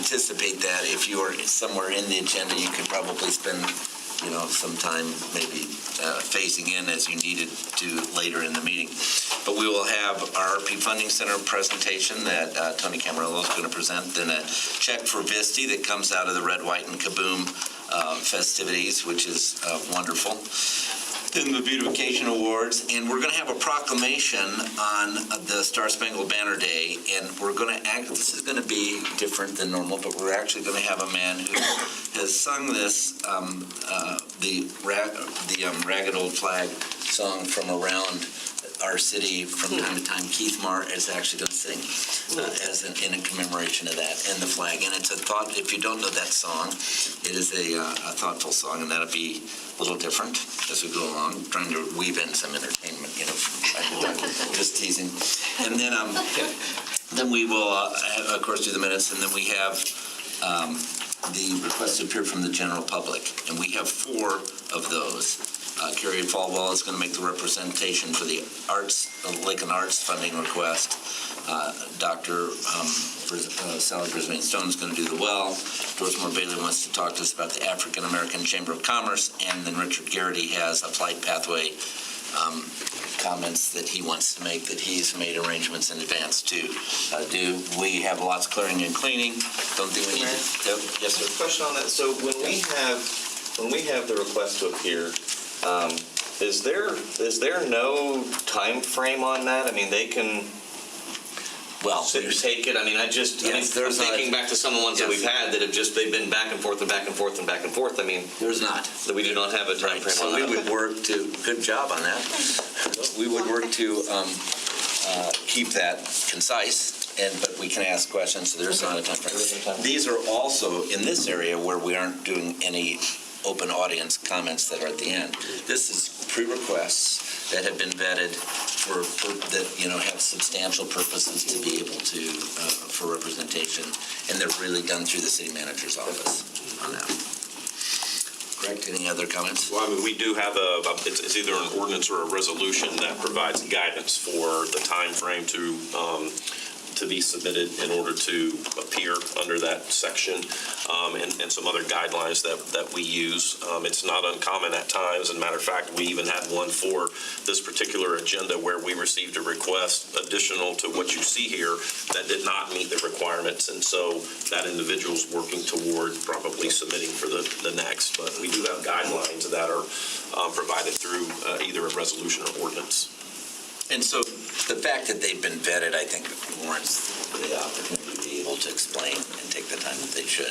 anticipate that if you are somewhere in the agenda, you could probably spend, some time maybe phasing in as you needed to later in the meeting. But we will have our RP Funding Center presentation that Tony Camarillo is going to present, then a check for Visti that comes out of the Red, White, and Kaboom festivities, which is wonderful. Then the Beautification Awards, and we're going to have a proclamation on the Star Spangled Banner Day, and we're going to act, this is going to be different than normal, but we're actually going to have a man who has sung this, the Ragged Old Flag song from around our city from time to time. Keith Marr is actually going to sing in a commemoration of that and the flag. And it's a thought, if you don't know that song, it is a thoughtful song, and that'll be a little different as we go along, trying to weave in some entertainment, just teasing. And then we will, of course, do the minutes, and then we have the request to appear from the general public, and we have 4 of those. Carrie Falwell is going to make the representation for the Lakeland Arts funding request. Dr. Sally Brisbane Stone is going to do the well. Doris Moore Bailey wants to talk to us about the African American Chamber of Commerce, and then Richard Garrity has a flight pathway comments that he wants to make, that he's made arrangements in advance to do. We have lots of clearing and cleaning. Don't think we need to. Yes, sir. Question on that. So when we have the request to appear, is there no time frame on that? I mean, they can take it. I mean, I'm thinking back to some of the ones that we've had that have they've been back and forth and back and forth and back and forth. I mean, there's not. We do not have a time frame on that. So we would work to, good job on that. We would work to keep that concise, but we can ask questions, so there's not a time frame. These are also in this area where we aren't doing any open audience comments that are at the end. This is pre-requests that have been vetted that have substantial purposes to be able to for representation, and they're really done through the city manager's office on that. Correct. Any other comments? Well, I mean, we do have it's either an ordinance or a resolution that provides guidance for the time frame to be submitted in order to appear under that section, and some other guidelines that we use. It's not uncommon at times. As a matter of fact, we even had one for this particular agenda where we received a request additional to what you see here that did not meet the requirements, and so that individual's working toward probably submitting for the next. But we do have guidelines that are provided through either a resolution or ordinance. And so the fact that they've been vetted, I think, warrants the opportunity to be able to explain and take the time that they should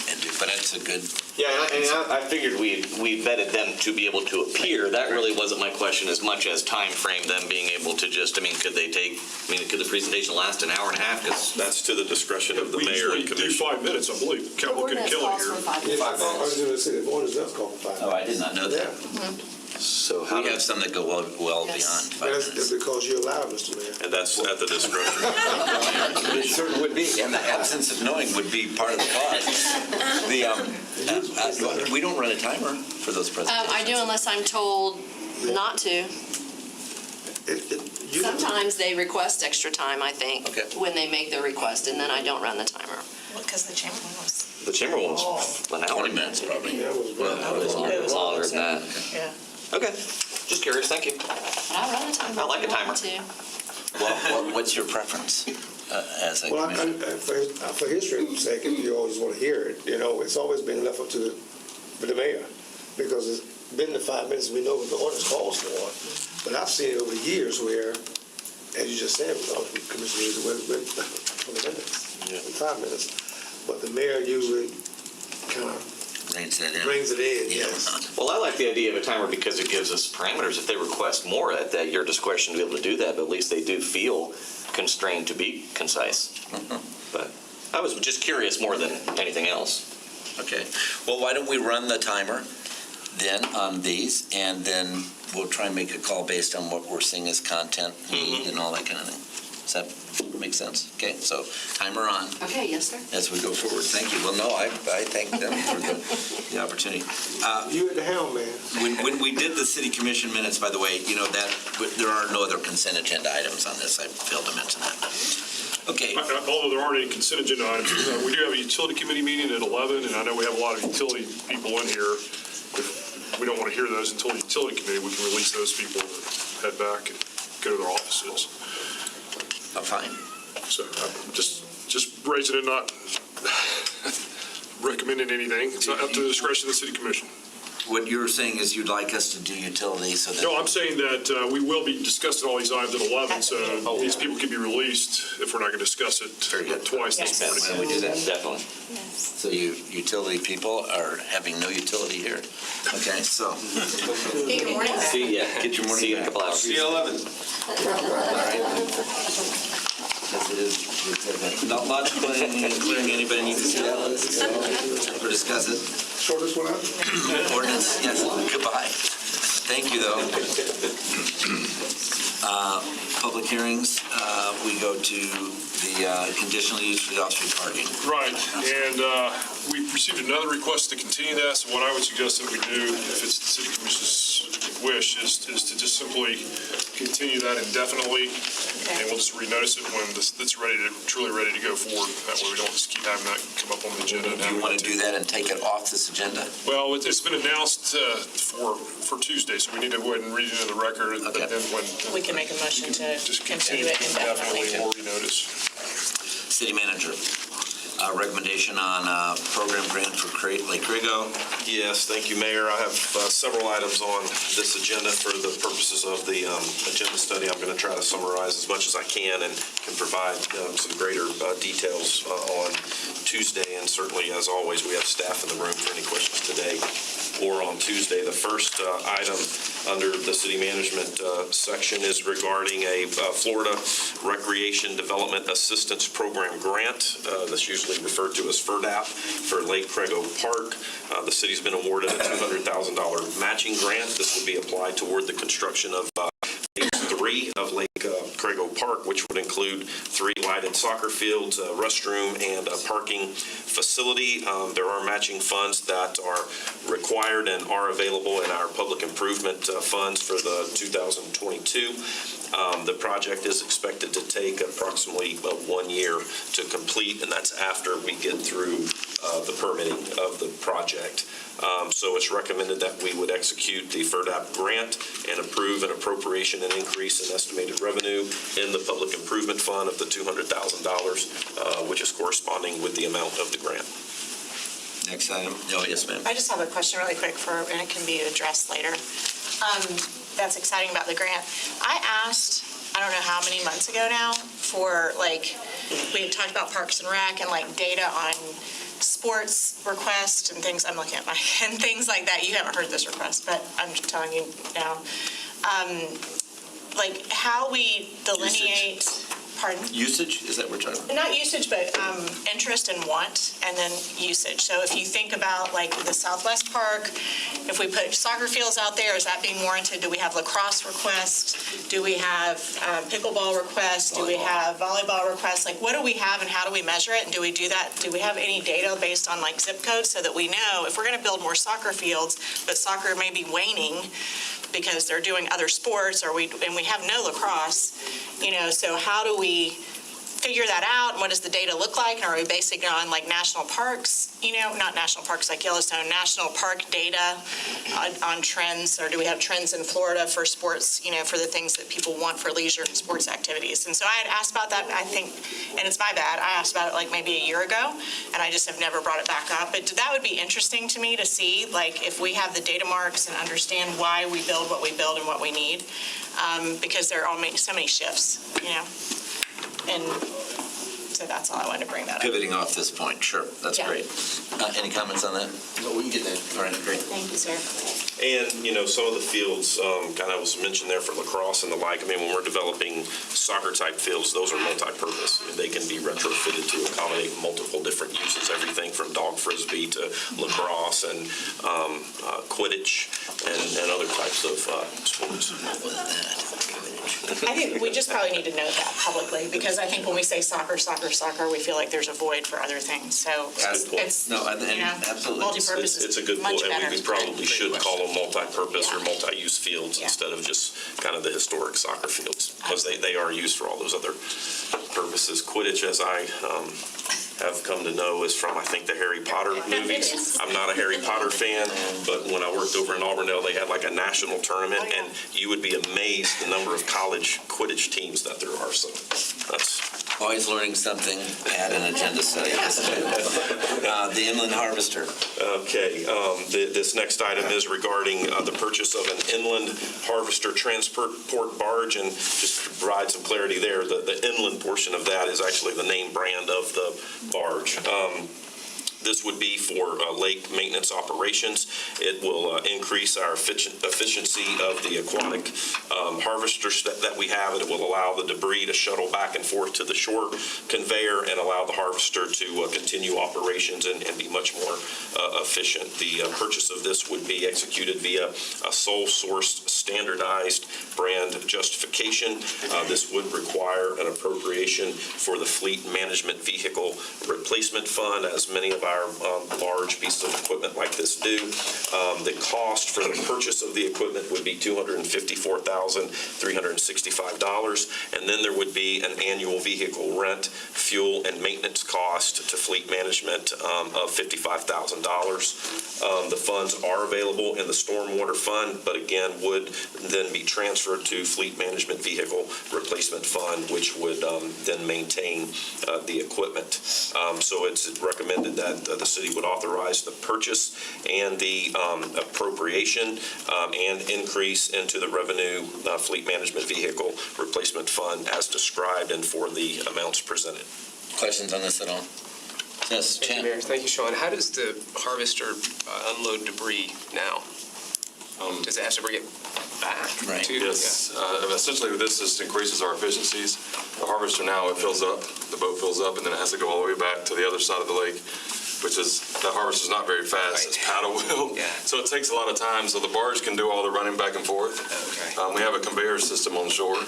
and do. But it's a good... Yeah, and I figured we vetted them to be able to appear. That really wasn't my question as much as time frame, them being able to could the presentation last an hour and a half? That's to the discretion of the mayor and commission. We do 5 minutes, I believe. Couple could kill it here. 5 minutes. I was going to say the ordinance does call for 5 minutes. Oh, I did not know that. Yeah. So we have some that go well beyond 5 minutes. That's because you allow, Mr. Mayor. And that's at the discretion. It certainly would be, and the absence of knowing would be part of the cause. We don't run a timer for those presentations. I do unless I'm told not to. Sometimes they request extra time, I think, when they make the request, and then I don't run the timer. Because the chamber was. The chamber one's an hour. 20 minutes, probably. Yeah, it It was longer than that. Yeah. Okay, just curious. Thank you. But I run the timer. I like a timer. Well, what's your preference as a commissioner? For history's sake, if you always want to hear it, it's always been left up to the mayor, because it's been the 5 minutes. We know what the ordinance calls for, but I've seen it over the years where, as you just said, commissioners with 20 minutes, 5 minutes, but the mayor usually kind of Reins it in, yes. Well, I like the idea of a timer because it gives us parameters. If they request more, at your discretion to be able to do that, but at least they do feel constrained to be concise. But I was just curious more than anything else. Okay. Well, why don't we run the timer then on these, and then we'll try and make a call based on what we're seeing as content and all that kind of thing. Does that make sense? Okay, so timer on. Okay, yes, sir. As we go forward. Thank you. Well, no, I thank them for the opportunity. You at the helm, man. When we did the city commission minutes, by the way, that there are no other consent agenda items on this. I failed to mention that. Okay, Although there aren't any consent agenda items, we do have a utility committee meeting at 11, and I know we have a lot of utility people in here. If we don't want to hear those until the utility committee, we can release those people to head back and go to their offices. fine. So I'm just raising it, not recommending anything. It's not up to the discretion of the city commission. What you're saying is you'd like us to do utilities so that... No, I'm saying that we will be discussing all these items at 11, so these people can be released if we're not going to discuss it twice this morning. When we do that? Definitely. So you utility people are having no utility here? Okay, so... Get your morning back. See ya. Get your morning. See you in a couple hours. See you 11. As it is, not much clearing anybody needs to see that list or discuss it. Shortest one out? Ordinance, yes, goodbye. Thank you, though. Public hearings, we go to the conditional use for the off-street parking. Right, and we received another request to continue that, so what I would suggest that we do, if it's the city commission's wish, is to just simply continue that indefinitely, and we'll just renotice it when it's truly ready to go forward. That way we don't just keep having that come up on the agenda. Do you want to do that and take it off this agenda? Well, it's been announced for Tuesday, so we need to go ahead and read it into the record. Okay. And then when We can make a motion to just continue it indefinitely. or renotice. City manager, recommendation on program grant for Lake Rigo. Yes, thank you, Mayor. I have several items on this agenda for the purposes of the agenda study. I'm going to try to summarize as much as I can and can provide some greater details on Tuesday. And certainly, as always, we have staff in the room for any questions today or on Tuesday. The first item under the city management section is regarding a Florida Recreation Development Assistance Program grant. That's usually referred to as FERDAP for Lake Crego Park. The city's been awarded a $200,000 matching grant. This will be applied toward the construction of phase 3 of Lake Crego Park, which would include 3 lighted soccer fields, a restroom, and a parking facility. There are matching funds that are required and are available in our public improvement funds for the 2022. The project is expected to take approximately 1 year to complete, and that's after we get through the permitting of the project. So it's recommended that we would execute the FERDAP grant and approve an appropriation and increase in estimated revenue in the public improvement fund of the $200,000, which is corresponding with the amount of the grant. Next item. Oh, yes, ma'am. I just have a question really quick and it can be addressed later. That's exciting about the grant. I asked, I don't know how many months ago now, for we had talked about Parks and Rec and data on sports requests and things. I'm looking at and things like that. You haven't heard this request, but I'm just telling you now. How we delineate. Pardon? Usage, is that what we're talking about? Not usage, but interest and want, and then usage. So if you think about the Southwest Park, if we put soccer fields out there, is that being warranted? Do we have lacrosse requests? Do we have pickleball requests? Do we have volleyball requests? What do we have and how do we measure it? And do we do that? Do we have any data based on zip codes so that we know if we're going to build more soccer fields, but soccer may be waning because they're doing other sports, and we have no lacrosse, so how do we figure that out? And what does the data look like? And are we basing it on national parks, not national parks like Yellowstone, national park data on trends, or do we have trends in Florida for sports, for the things that people want for leisure and sports activities? And so I had asked about that, I think, and it's my bad, I asked about it maybe a year ago, and I just have never brought it back up. But that would be interesting to me to see, if we have the data marks and understand why we build what we build and what we need, because there are so many shifts, and so that's all I wanted to bring that up. Pivoting off this point, sure, that's Yeah. great. Any comments on that? No, we can get that. All right, great. Thank you, sir. And, some of the fields kind of was mentioned there for lacrosse and the like. I mean, when we're developing soccer-type fields, those are multi-purpose. They can be retrofitted to accommodate multiple different uses, everything from dog frisbee to lacrosse and Quidditch and other types of sports. I think we just probably need to note that publicly, because I think when we say soccer, we feel like there's a void for other things. So That's a good point. it's No, absolutely. multi-purpose It's a is good much point, better. and we probably should call them multi-purpose or Yeah. multi-use fields Yeah. instead of just kind of the historic soccer fields, because they are used for all those other purposes. Quidditch, as I have come to know, is from, I think, the Harry Potter movies. I'm not a Harry Potter fan, but when I worked over in Auburndale, they had like a national tournament, and you would be amazed the number of college Quidditch teams that there are. So that's Always learning something, add an agenda study. The inland harvester. okay. This next item is regarding the purchase of an inland harvester transport barge, and just to provide some clarity there, the inland portion of that is actually the name brand of the barge. This would be for lake maintenance operations. It will increase our efficiency of the aquatic harvesters that we have, and it will allow the debris to shuttle back and forth to the shore conveyor and allow the harvester to continue operations and be much more efficient. The purchase of this would be executed via a sole source standardized brand justification. This would require an appropriation for the Fleet Management Vehicle Replacement Fund, as many of our large pieces of equipment like this do. The cost for the purchase of the equipment would be $254,365, and then there would be an annual vehicle rent, fuel, and maintenance cost to Fleet Management of $55,000. The funds are available in the Stormwater Fund, but again, would then be transferred to Fleet Management Vehicle Replacement Fund, which would then maintain the equipment. So it's recommended that the city would authorize the purchase and the appropriation and increase into the revenue Fleet Management Vehicle Replacement Fund as described and for the amounts presented. Questions on this at all? Yes, Thank you, Chan. Mayor. Thank you, Sean. How does the harvester unload debris now? Does it have to bring it back? Right. Yes, essentially this just increases our efficiencies. The harvester now, it fills up, the boat fills up, and then it has to go all the way back to the other side of the lake, which is, the harvester's not very fast, it's paddle wheel. Yeah. So it takes a lot of time, so the barge can do all the running back and forth. Okay. We have a conveyor system on shore,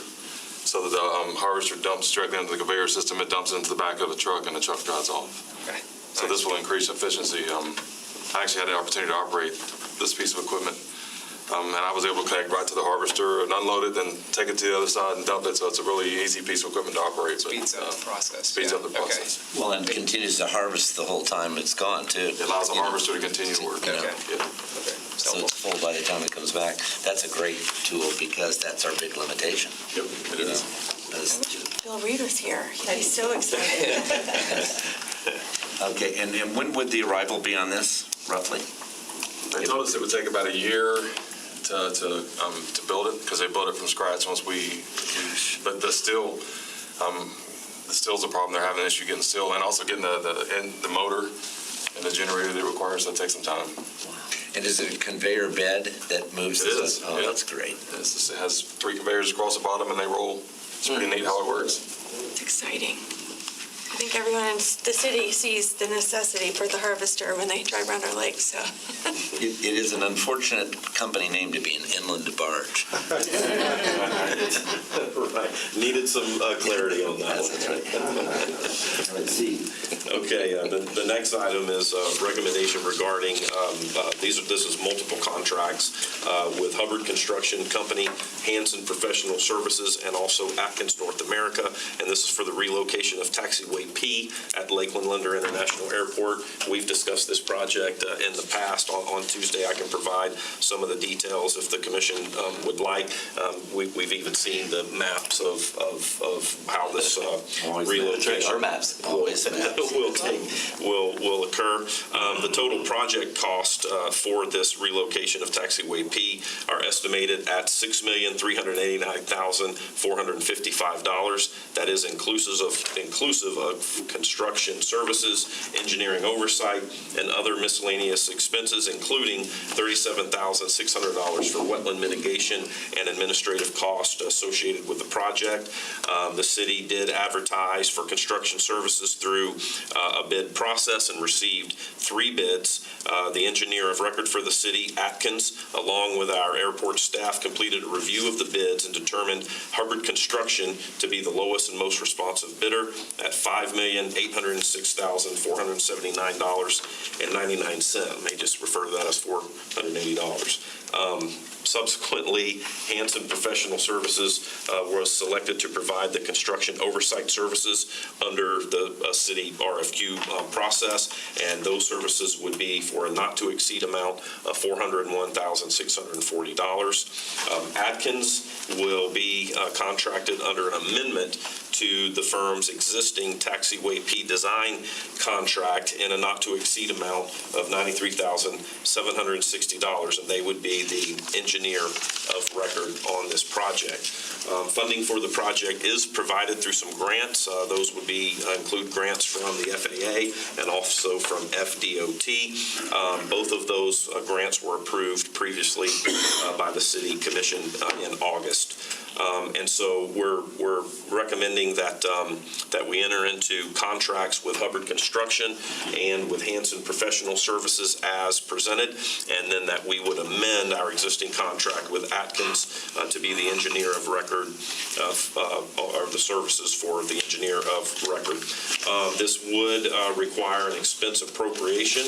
so that the harvester dumps directly into the conveyor system, it dumps into the back of the truck, and the truck drives off. Okay. So this will increase efficiency. I actually had the opportunity to operate this piece of equipment, and I was able to connect right to the harvester and unload it, then take it to the other side and dump it. So it's a really easy piece of equipment to operate. But, Speeds up the process. Speeds up the Yeah. process. Well, and continues to harvest the whole time it's gone, too. It allows the harvester to continue to work. You know, Okay. Yeah. Okay. So it's full by the time it comes back. That's a great tool because that's our big limitation. Yep, it is. Bill Reeder's here. He's so excited. Okay, and when would the arrival be on this, roughly? They told us it would take about a year to build it, because they built it from scratch once but the steel, the steel's a problem. They're having an issue getting steel and also getting the motor and the generator they require, so it takes some time. And is it a conveyor bed that moves? It is, Oh, yeah. that's great. It has 3 conveyors across the bottom and they roll. It's pretty neat how it works. It's exciting. I think everyone in the city sees the necessity for the harvester when they drive around our lake, so. It is an unfortunate company name to be an inland barge. Right. Needed some clarity on that. That's right. Let's see. Okay, the next item is recommendation regarding, this is multiple contracts with Hubbard Construction Company, Hanson Professional Services, and also Atkins North America, and this is for the relocation of Taxiway P at Lakeland International Airport. We've discussed this project in the past. On Tuesday, I can provide some of the details if the commission would like. We've even seen the maps of how this relocation. Our maps, always maps. will occur. The total project cost for this relocation of Taxiway P are estimated at $6,389,455. That is inclusive of construction services, engineering oversight, and other miscellaneous expenses, including $37,600 for wetland mitigation and administrative costs associated with the project. The city did advertise for construction services through a bid process and received 3 bids. The engineer of record for the city, Atkins, along with our airport staff, completed a review of the bids and determined Hubbard Construction to be the lowest and most responsive bidder at $5,806,479.99. May just refer to that as $480. Subsequently, Hanson Professional Services was selected to provide the construction oversight services under the city RFQ process, and those services would be for a not-to-exceed amount of $401,640. Atkins will be contracted under an amendment to the firm's existing Taxiway P design contract in a not-to-exceed amount of $93,760, and they would be the engineer of record on this project. Funding for the project is provided through some grants. Those would include grants from the FAA and also from FDOT. Both of those grants were approved previously by the City Commission in August. And so we're recommending that we enter into contracts with Hubbard Construction and with Hanson Professional Services as presented, and then that we would amend our existing contract with Atkins to be the engineer of record or the services for the engineer of record. This would require an expense appropriation,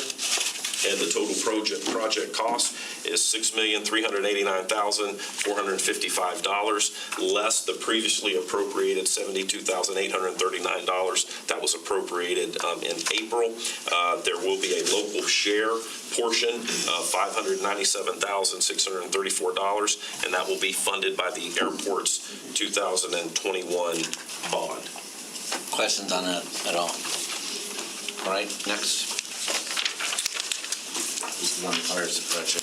and the total project cost is $6,389,455, less the previously appropriated $72,839 that was appropriated in April. There will be a local share portion of $597,634, and that will be funded by the airport's 2021 bond. Questions on that at all? All right, next. This is on fire suppression.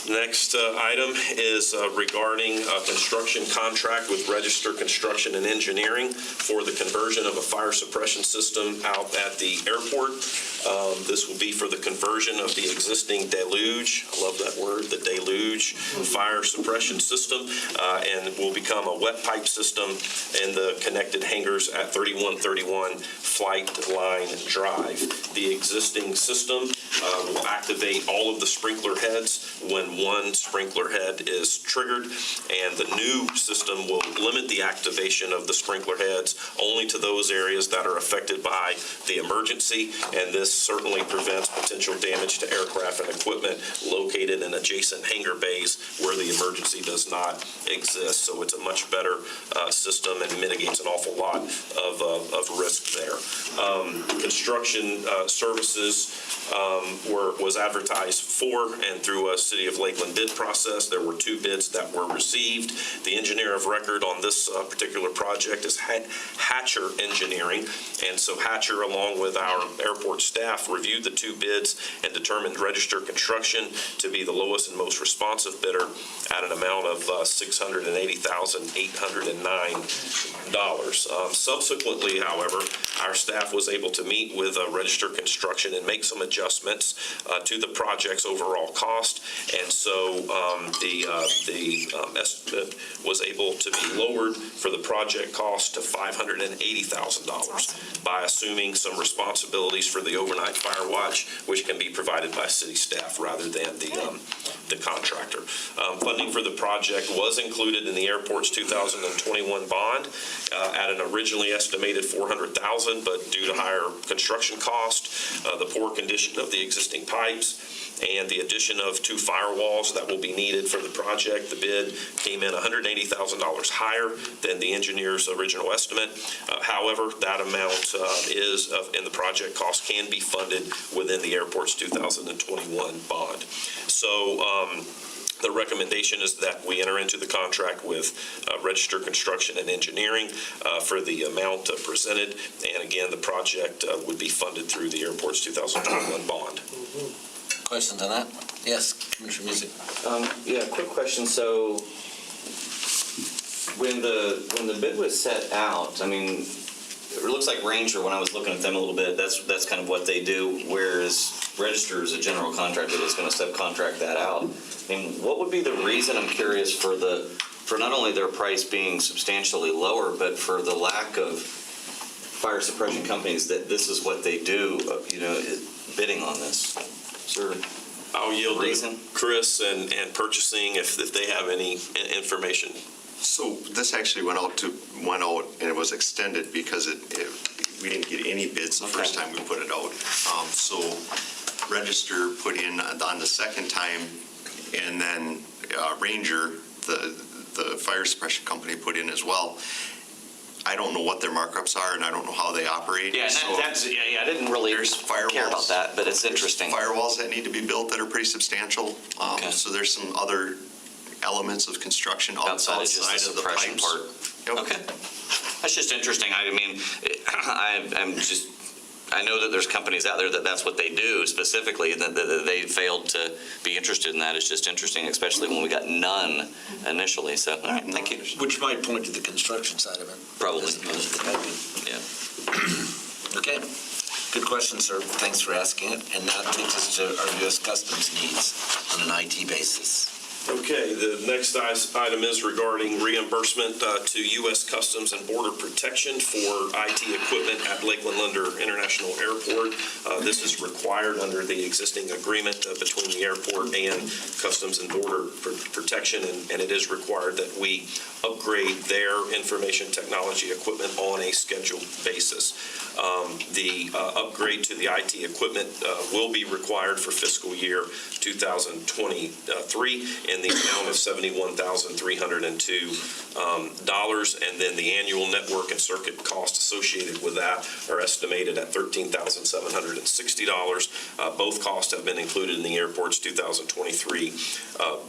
Next item is regarding a construction contract with Register Construction and Engineering for the conversion of a fire suppression system out at the airport. This will be for the conversion of the existing deluge, I love that word, the deluge fire suppression system, and will become a wet pipe system in the connected hangars at 3131 Flight Line Drive. The existing system will activate all of the sprinkler heads when one sprinkler head is triggered, and the new system will limit the activation of the sprinkler heads only to those areas that are affected by the emergency, and this certainly prevents potential damage to aircraft and equipment located in adjacent hangar bays where the emergency does not exist. So it's a much better system and mitigates an awful lot of risk there. Construction services was advertised for and through a City of Lakeland bid process. There were 2 bids that were received. The engineer of record on this particular project is Hatcher Engineering, and so Hatcher, along with our airport staff, reviewed the 2 bids and determined Register Construction to be the lowest and most responsive bidder at an amount of $680,809. Subsequently, however, our staff was able to meet with Register Construction and make some adjustments to the project's overall cost, and so the estimate was able to be lowered for the project cost to $580,000 by assuming some responsibilities for the overnight fire watch, which can be provided by city staff rather than the contractor. Funding for the project was included in the airport's 2021 bond at an originally estimated $400,000, but due to higher construction cost, the poor condition of the existing pipes, and the addition of 2 firewalls that will be needed for the project, the bid came in $180,000 higher than the engineer's original estimate. However, that amount and the project cost can be funded within the airport's 2021 bond. So the recommendation is that we enter into the contract with Register Construction and Engineering for the amount presented, and again, the project would be funded through the airport's 2021 bond. Questions on that? Yes, Commissioner Music. Yeah, quick question. So when the bid was set out, I mean, it looks like Ranger, when I was looking at them a little bit, that's kind of what they do, whereas Register is a general contractor that's going to subcontract that out. I mean, what would be the reason, I'm curious, for not only their price being substantially lower, but for the lack of fire suppression companies that this is what they do, bidding on this? Is there I'll yield reason? to Chris and purchasing if they have any information. So this actually went out and it was extended because we didn't get any bids the first time we put it out. So Register put in on the second time, and then Ranger, the fire suppression company, put in as well. I don't know what their markups are, and I don't know how they operate. Yeah, so I didn't really care about that, but it's interesting. There's firewalls that need to be built that are pretty substantial. Okay. So there's some other elements of construction outside of just the of the suppression pipes. part. Yep. Okay. That's just interesting. I mean, I know that there's companies out there that's what they do specifically, and that they failed to be interested in that. It's just interesting, especially when we got none initially. So, all right, thank you. Which might point to the construction side of it. Probably. As opposed to the piping. Yeah. Okay. Good question, sir. Thanks for asking it. And that takes us to our U.S. Customs needs on an IT basis. Okay, the next item is regarding reimbursement to U.S. Customs and Border Protection for IT equipment at Lakeland International Airport. This is required under the existing agreement between the airport and Customs and Border Protection, and it is required that we upgrade their information technology equipment on a scheduled basis. The upgrade to the IT equipment will be required for fiscal year 2023 in the amount of $71,302, and then the annual network and circuit costs associated with that are estimated at $13,760. Both costs have been included in the airport's 2023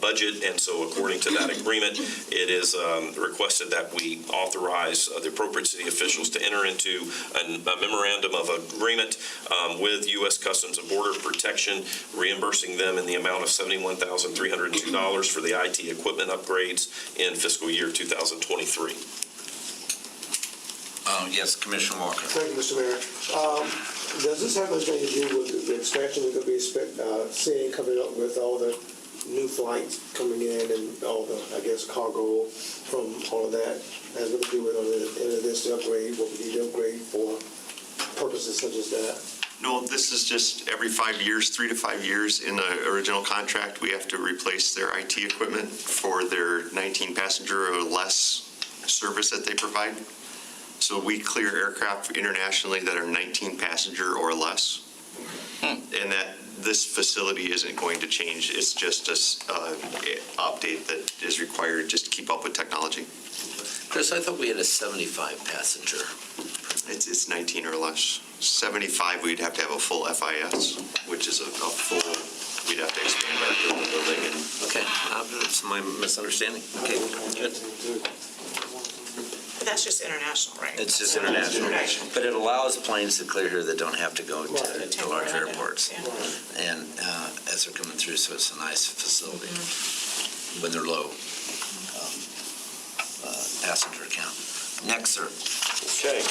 budget, and so according to that agreement, it is requested that we authorize the appropriate city officials to enter into a memorandum of agreement with U.S. Customs and Border Protection, reimbursing them in the amount of $71,302 for the IT equipment upgrades in fiscal year 2023. Yes, Commissioner Walker. Thank you, Mr. Mayor. Does this have anything to do with the expansion we're going to be seeing coming up with all the new flights coming in and all the, I guess, cargo from all of that? Has nothing to do with any of this upgrade, what we need to upgrade for purposes such as that? No, this is just every 5 years, 3 to 5 years in the original contract, we have to replace their IT equipment for their 19 passenger or less service that they provide. So we clear aircraft internationally that are 19 passenger or less. And that this facility isn't going to change. It's just an update that is required just to keep up with technology. Chris, I thought we had a 75 passenger. It's 19 or less. 75, we'd have to have a full FIS, which is a full, we'd have to expand our building. Okay, that's my misunderstanding. Okay, good. But that's just international, right? It's just international, but it allows planes to clear here that don't have to go to large airports. And as they're coming through, so it's a nice facility when they're low passenger count. Next, sir. Okay.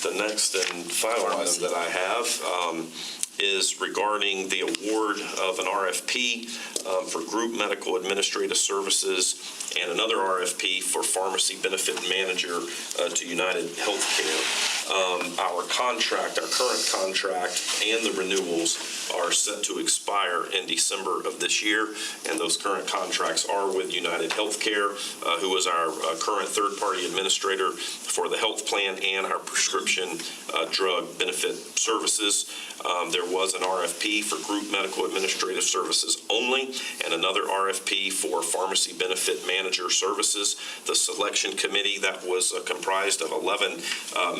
The next and final item that I have is regarding the award of an RFP for group medical administrative services and another RFP for pharmacy benefit manager to United Healthcare. Our current contract and the renewals are set to expire in December of this year, and those current contracts are with United Healthcare, who is our current third-party administrator for the health plan and our prescription drug benefit services. There was an RFP for group medical administrative services only, and another RFP for pharmacy benefit manager services. The selection committee that was comprised of 11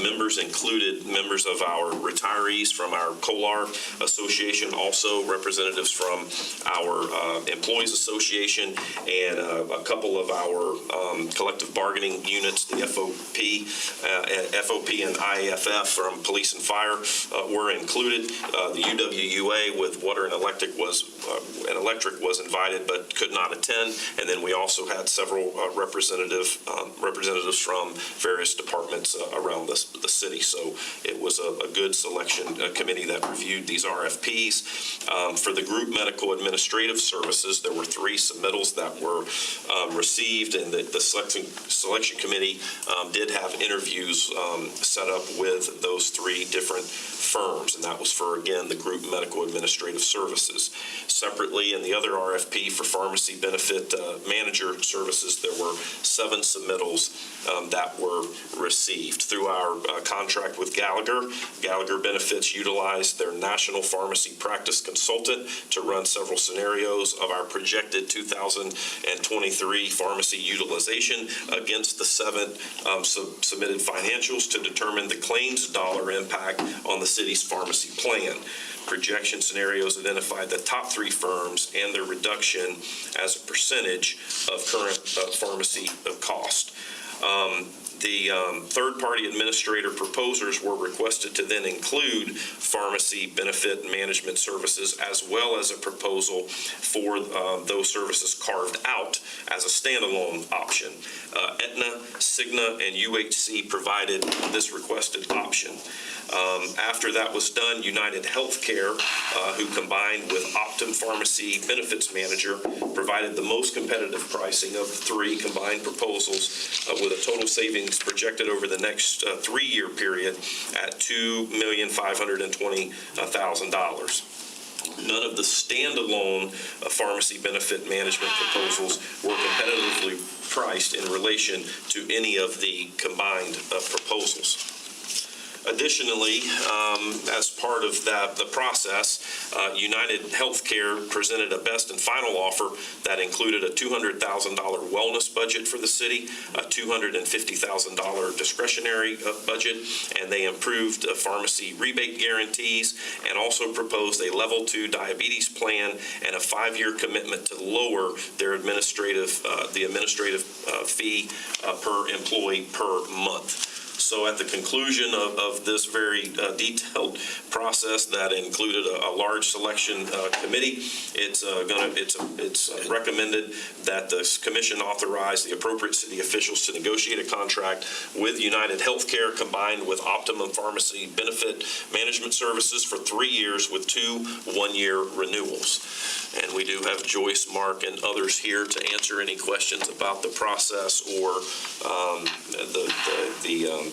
members included members of our retirees from our COLAR Association, also representatives from our Employees Association, and a couple of our collective bargaining units, the FOP and IAFF from Police and Fire were included. The UWUA with Water and Electric was invited but could not attend, and then we also had several representatives from various departments around the city. So So it was a good selection committee that reviewed these RFPs. For the group medical administrative services, there were 3 submittals that were received, and the selection committee did have interviews set up with those 3 different firms, and that was for, again, the group medical administrative services. Separately, in the other RFP for pharmacy benefit manager services, there were 7 submittals that were received. Through our contract with Gallagher Benefits utilized their national pharmacy practice consultant to run several scenarios of our projected 2023 pharmacy utilization against the 7 submitted financials to determine the claims dollar impact on the city's pharmacy plan. Projection scenarios identified the top 3 firms and their reduction as a percentage of current pharmacy cost. The third-party administrator proposers were requested to then include pharmacy benefit management services, as well as a proposal for those services carved out as a standalone option. Aetna, Cigna, and UHC provided this requested option. After that was done, United Healthcare, who combined with Optum Pharmacy Benefits Manager, provided the most competitive pricing of the 3 combined proposals with a total savings projected over the next 3-year period at $2,520,000. None of the standalone pharmacy benefit management proposals were competitively priced in relation to any of the combined proposals. Additionally, as part of the process, United Healthcare presented a best and final offer that included a $200,000 wellness budget for the city, a $250,000 discretionary budget, and they improved pharmacy rebate guarantees and also proposed a level 2 diabetes plan and a 5-year commitment to lower their administrative fee per employee per month. So at the conclusion of this very detailed process that included a large selection committee, it's recommended that the commission authorize the appropriate city officials to negotiate a contract with United Healthcare combined with Optimum Pharmacy Benefit Management Services for 3 years with 2 1-year renewals. And we do have Joyce, Mark, and others here to answer any questions about the process or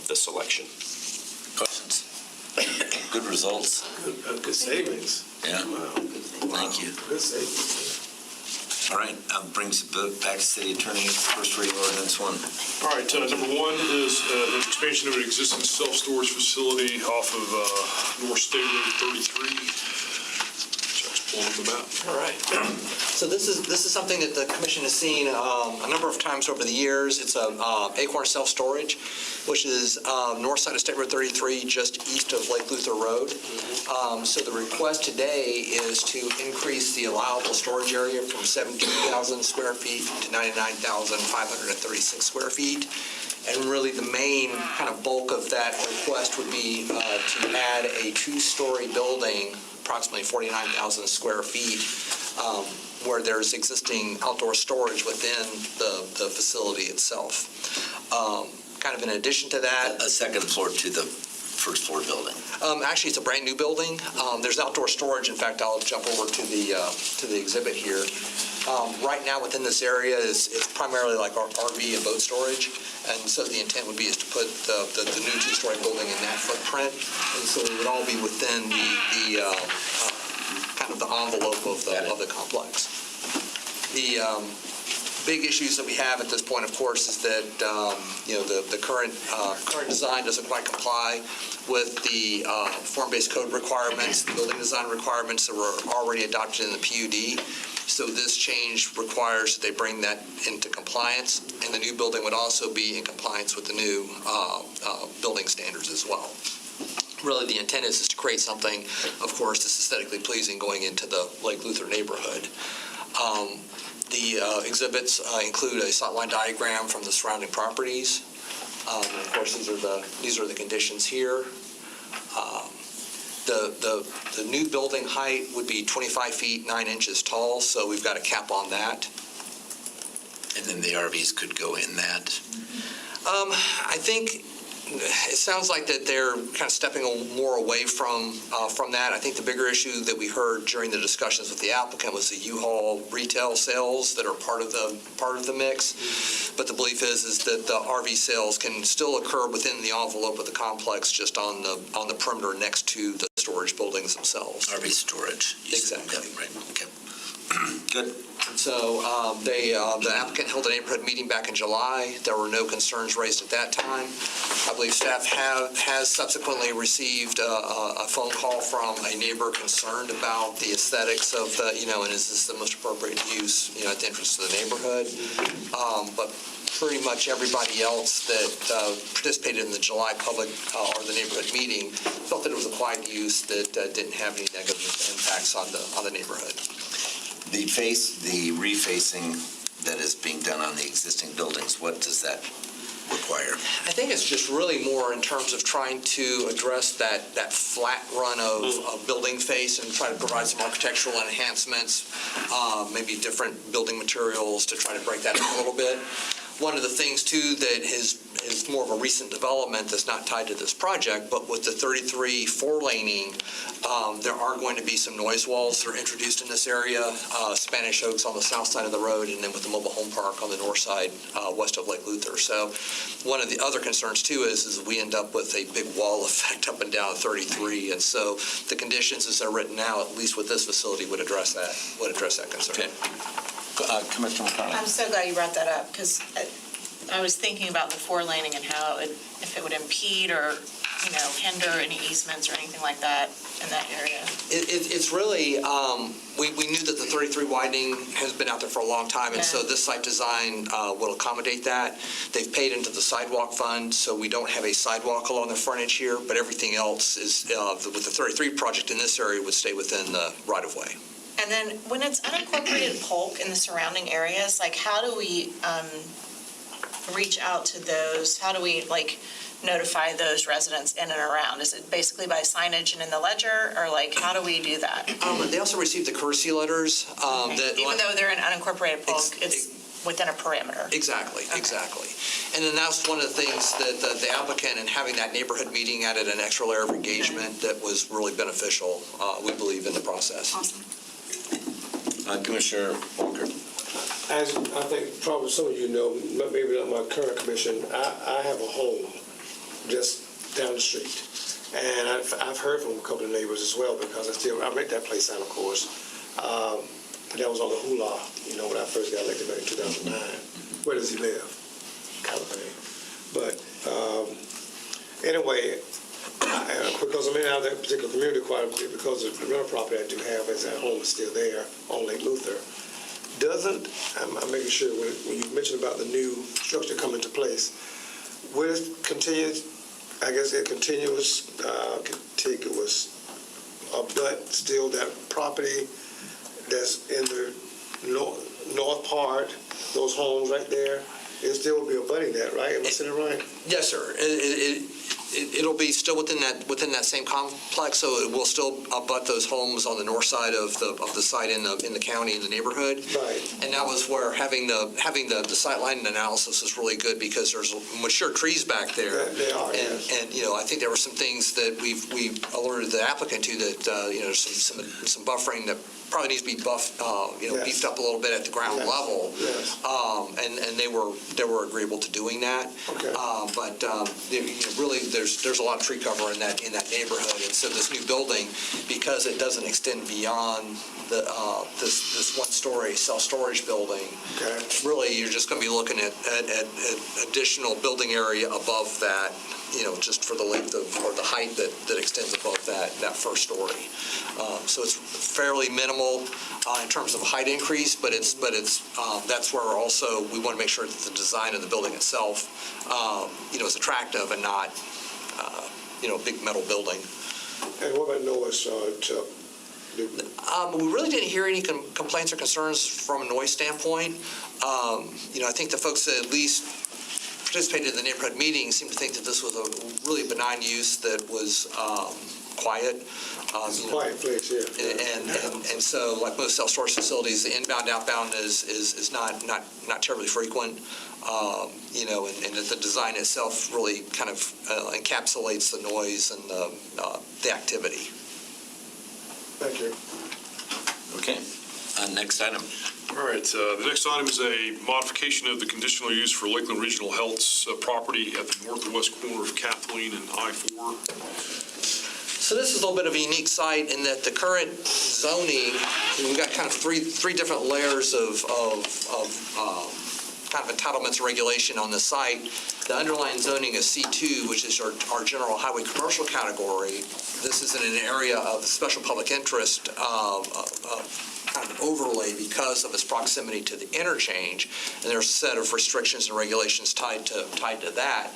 the selection. Questions? Good results. Good savings. Yeah. Thank you. Good savings. All right, brings it back to City Attorney, first reading ordinance 1. All right, number 1 is an expansion of an existing self-storage facility off of North State Road 33. Pulling up the map. All right. So this is something that the commission has seen a number of times over the years. It's Acorn Self-Storage, which is north side of State Road 33, just east of Lake Luther Road. So the request today is to increase the allowable storage area from 17,000 square feet to 99,536 square feet. And really the main kind of bulk of that request would be to add a 2-story building, approximately 49,000 square feet, where there's existing outdoor storage within the facility itself. Kind of in addition to that, A second floor to the first floor building. actually it's a brand new building. There's outdoor storage. In fact, I'll jump over to the exhibit here. Right now within this area is primarily like our RV and boat storage. And so the intent would be is to put the new 2-story building in that footprint. And so it would all be within the kind of the envelope of the complex. The big issues that we have at this point, of course, is that the current design doesn't quite comply with the form-based code requirements, the building design requirements that were already adopted in the PUD. So this change requires that they bring that into compliance, and the new building would also be in compliance with the new building standards as well. Really, the intent is to create something, of course, that's aesthetically pleasing going into the Lake Luther neighborhood. The exhibits include a sightline diagram from the surrounding properties. Of course, these are the conditions here. The new building height would be 25 feet 9 inches tall, so we've got a cap on that. And then the RVs could go in that. I think it sounds like that they're kind of stepping more away from that. I think the bigger issue that we heard during the discussions with the applicant was the U-Haul retail sales that are part of the mix. But the belief is that the RV sales can still occur within the envelope of the complex, just on the perimeter next to the storage buildings themselves. RV storage. Exactly. Yeah, right, okay. Good. So the applicant held a neighborhood meeting back in July. There were no concerns raised at that time. I believe staff has subsequently received a phone call from a neighbor concerned about the aesthetics of the, and is this the most appropriate use, at the entrance to the neighborhood? But pretty much everybody else that participated in the July public or the neighborhood meeting felt that it was a quiet use that didn't have any negative impacts on the neighborhood. The refacing that is being done on the existing buildings, what does that require? I think it's just really more in terms of trying to address that flat run of building face and try to provide some architectural enhancements, maybe different building materials to try to break that up a little bit. One of the things, too, that is more of a recent development that's not tied to this project, but with the 33 four-laning, there are going to be some noise walls that are introduced in this area, Spanish Oaks on the south side of the road, and then with the mobile home park on the north side, west of Lake Luther. So one of the other concerns, too, is we end up with a big wall effect up and down 33, and so the conditions as they're written now, at least with this facility, would address that concern. Okay. Commissioner McConnell. I'm so glad you brought that up, because I was thinking about the four-laning and how if it would impede or, hinder any easements or anything like that in that area. It's really, we knew that the 33 widening has been out there for a long time, and so this site design will accommodate that. They've paid into the sidewalk fund, so we don't have a sidewalk along the frontage here, but everything else is, with the 33 project in this area, would stay within the right-of-way. And then when it's unincorporated Polk in the surrounding areas, how do we reach out to those? How do we notify those residents in and around? Is it basically by signage and in the ledger, or how do we do that? They also received the courtesy letters. Even though they're in unincorporated Polk, it's within a perimeter. Exactly. And then that's one of the things that the applicant, and having that neighborhood meeting added an extra layer of engagement that was really beneficial, we believe, in the process. Awesome. Commissioner Walker. As I think probably some of you know, maybe not my current commission, I have a home just down the street. And I've heard from a couple of neighbors as well, because I rent that place out, of course. That was on the hula, when I first got elected back in 2009. Where does he live? California. But anyway, because I'm in out of that particular community quite a bit, because of the rental property I do have, as that home is still there on Lake Luther. I'm making sure when you mentioned about the new structure coming into place, will it continue, I guess a contiguous, abut still that property that's in the north part, those homes right there, it still will be abutting that, right? Am I saying it right? Yes, sir. It'll be still within that same complex, so it will still abut those homes on the north side of the site in the county, in the neighborhood. Right. And that was where having the sightline analysis is really good, because there's mature trees back there. They are, yes. And I think there were some things that we've alerted the applicant to, that some buffering that probably needs to be beefed up a little bit at the ground level. Yes. And they were agreeable to doing that. Okay. But really, there's a lot of tree cover in that neighborhood, and so this new building, because it doesn't extend beyond this one-story self-storage building, really you're just going to be looking at additional building area above that, just for the length of, or the height that extends above that first story. So it's fairly minimal in terms of height increase, but that's where also we want to make sure that the design of the building itself, is attractive and not, a big metal building. And what about noise, Chuck? We really didn't hear any complaints or concerns from a noise standpoint. I think the folks that at least participated in the neighborhood meeting seemed to think that this was a really benign use that was quiet. It's a quiet place, yeah. And so, like most self-storage facilities, the inbound, outbound is not terribly frequent. and that the design itself really kind of encapsulates the noise and the activity. Thank you. Okay. Next item. All right, the next item is a modification of the conditional use for Lakeland Regional Health's property at the northwest corner of Kathleen and I-4. So this is a little bit of a unique site in that the current zoning, we've got kind of three different layers of kind of entitlements and regulation on the site. The underlying zoning is C2, which is our general highway commercial category. This is in an area of special public interest kind of overlay because of its proximity to the interchange, and there's a set of restrictions and regulations tied to that.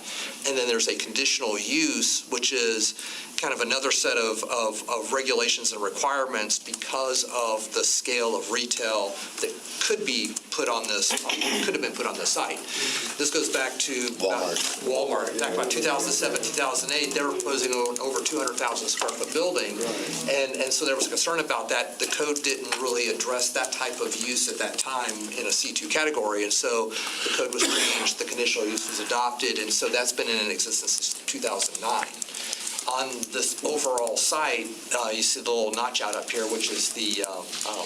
And then there's a conditional use, which is kind of another set of regulations and requirements because of the scale of retail that could have been put on this site. This goes back to Walmart. Back about 2007, 2008, they were proposing over 200,000 square foot building, and so there was concern about that. The code didn't really address that type of use at that time in a C2 category, and so the code was changed, the conditional use was adopted, and so that's been in existence since 2009. On this overall site, you see the little notch out up here, which is the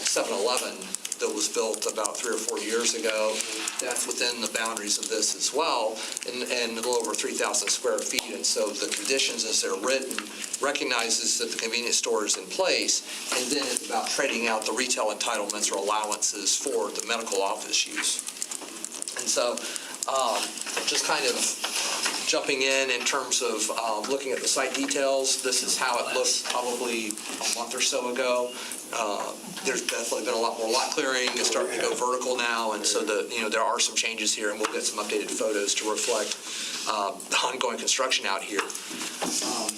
7-Eleven that was built about 3 or 4 years ago. That's within the boundaries of this as well, and a little over 3,000 square feet. And so the conditions as they're written recognizes that the convenience store is in place, and then it's about trading out the retail entitlements or allowances for the medical office use. And so just kind of jumping in terms of looking at the site details, this is how it looked probably a month or so ago. There's definitely been a lot more lot clearing. It's starting to go vertical now, and so there are some changes here, and we'll get some updated photos to reflect the ongoing construction out here.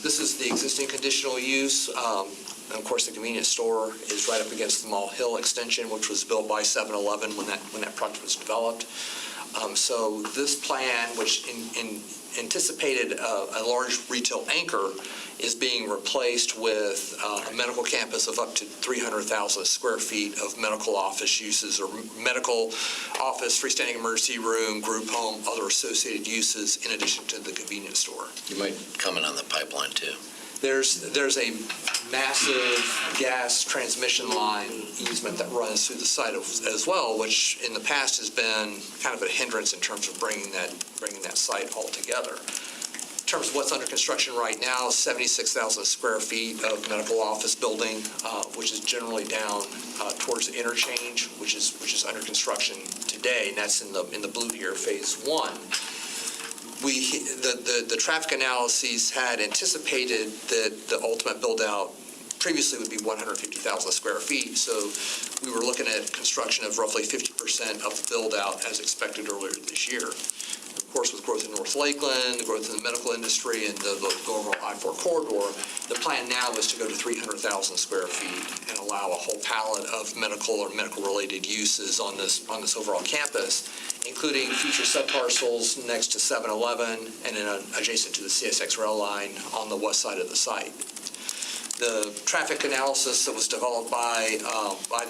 This is the existing conditional use. And of course, the convenience store is right up against the Mall Hill extension, which was built by 7-Eleven when that project was developed. So this plan, which anticipated a large retail anchor, is being replaced with a medical campus of up to 300,000 square feet of medical office uses, or medical office, freestanding emergency room, group home, other associated uses in addition to the convenience store. You might comment on the pipeline too. There's a massive gas transmission line easement that runs through the site as well, which in the past has been kind of a hindrance in terms of bringing that site all together. In terms of what's under construction right now, 76,000 square feet of medical office building, which is generally down towards the interchange, which is under construction today, and that's in the blue here, phase 1. The traffic analyses had anticipated that the ultimate build-out previously would be 150,000 square feet, so we were looking at construction of roughly 50% of the build-out as expected earlier this year. Of course, with growth in North Lakeland, the growth in the medical industry, and the overall I-4 corridor, the plan now is to go to 300,000 square feet and allow a whole palette of medical or medical-related uses on this overall campus, including future subparcels next to 7-Eleven and then adjacent to the CSX rail line on the west side of the site. The traffic analysis that was developed by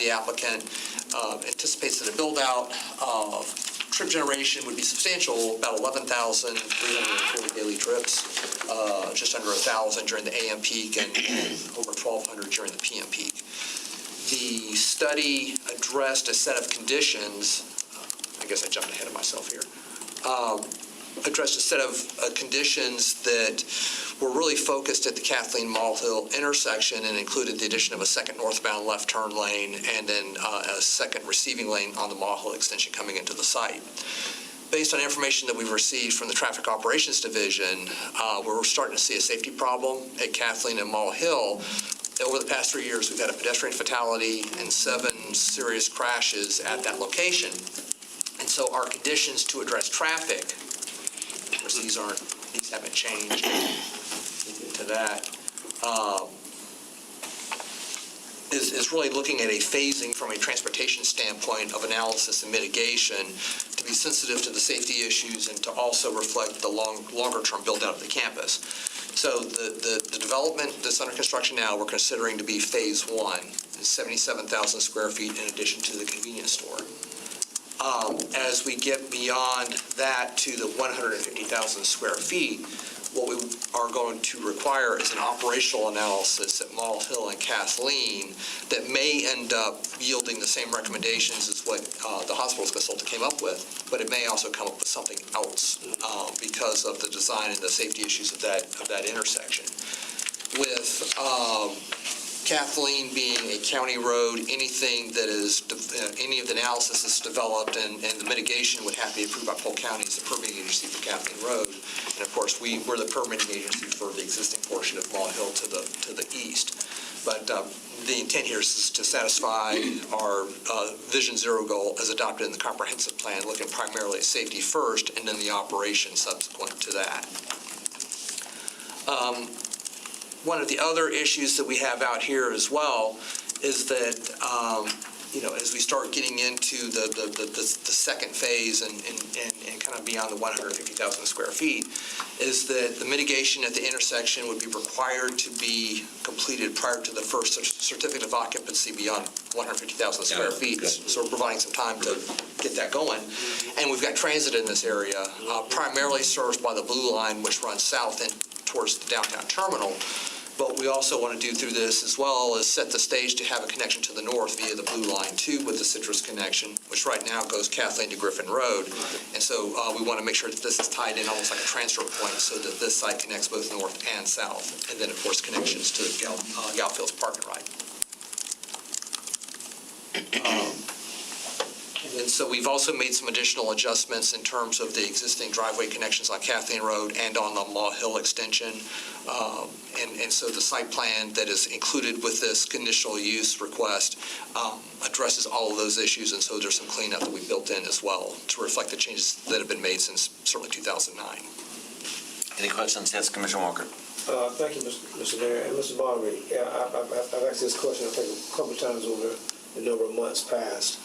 the applicant anticipates that a build-out trip generation would be substantial, about 11,340 daily trips, just under 1,000 during the AM peak and over 1,200 during the PM peak. The study addressed a set of conditions. I guess I jumped ahead of myself here. Addressed a set of conditions that were really focused at the Kathleen Mall Hill intersection and included the addition of a second northbound left turn lane and then a second receiving lane on the Mall Hill extension coming into the site. Based on information that we've received from the Traffic Operations Division, we're starting to see a safety problem at Kathleen and Mall Hill. Over the past 3 years, we've had a pedestrian fatality and 7 serious crashes at that location. And so our conditions to address traffic, of course, these haven't changed to that, is really looking at a phasing from a transportation standpoint of analysis and mitigation to be sensitive to the safety issues and to also reflect the longer-term build-out of the campus. So the development that's under construction now, we're considering to be phase 1, is 77,000 square feet in addition to the convenience store. As we get beyond that to the 150,000 square feet, what we are going to require is an operational analysis at Mall Hill and Kathleen that may end up yielding the same recommendations as what the hospital's consultant came up with, but it may also come up with something else because of the design and the safety issues of that intersection. With Kathleen being a county road, anything that is, any of the analysis that's developed and the mitigation would have to be approved by Polk County as the permitting agency for Kathleen Road. And of course, we're the permitting agency for the existing portion of Mall Hill to the east. But the intent here is to satisfy our Vision Zero goal as adopted in the comprehensive plan, looking primarily at safety first and then the operation subsequent to that. One of the other issues that we have out here as well is that, as we start getting into the second phase and kind of beyond the 150,000 square feet, is that the mitigation at the intersection would be required to be completed prior to the first certificate of occupancy beyond 150,000 square feet. So we're providing some time to get that going. And we've got transit in this area, primarily served by the Blue Line, which runs south and towards the downtown terminal. But we also want to do through this as well is set the stage to have a connection to the north via the Blue Line 2 with the Citrus connection, which right now goes Kathleen to Griffin Road. And so we want to make sure that this is tied in almost like a transfer point so that this site connects both north and south. And then, of course, connections to Galfield's Park and Ride. And so we've also made some additional adjustments in terms of the existing driveway connections on Kathleen Road and on the Mall Hill extension. And so the site plan that is included with this conditional use request addresses all of those issues, and so there's some cleanup that we built in as well to reflect the changes that have been made since certainly 2009. Any questions? Yes, Commissioner Walker. Thank you, Mr. Mayor. And Mr. Barge, I've asked this question, I think, a couple of times over the number of months past.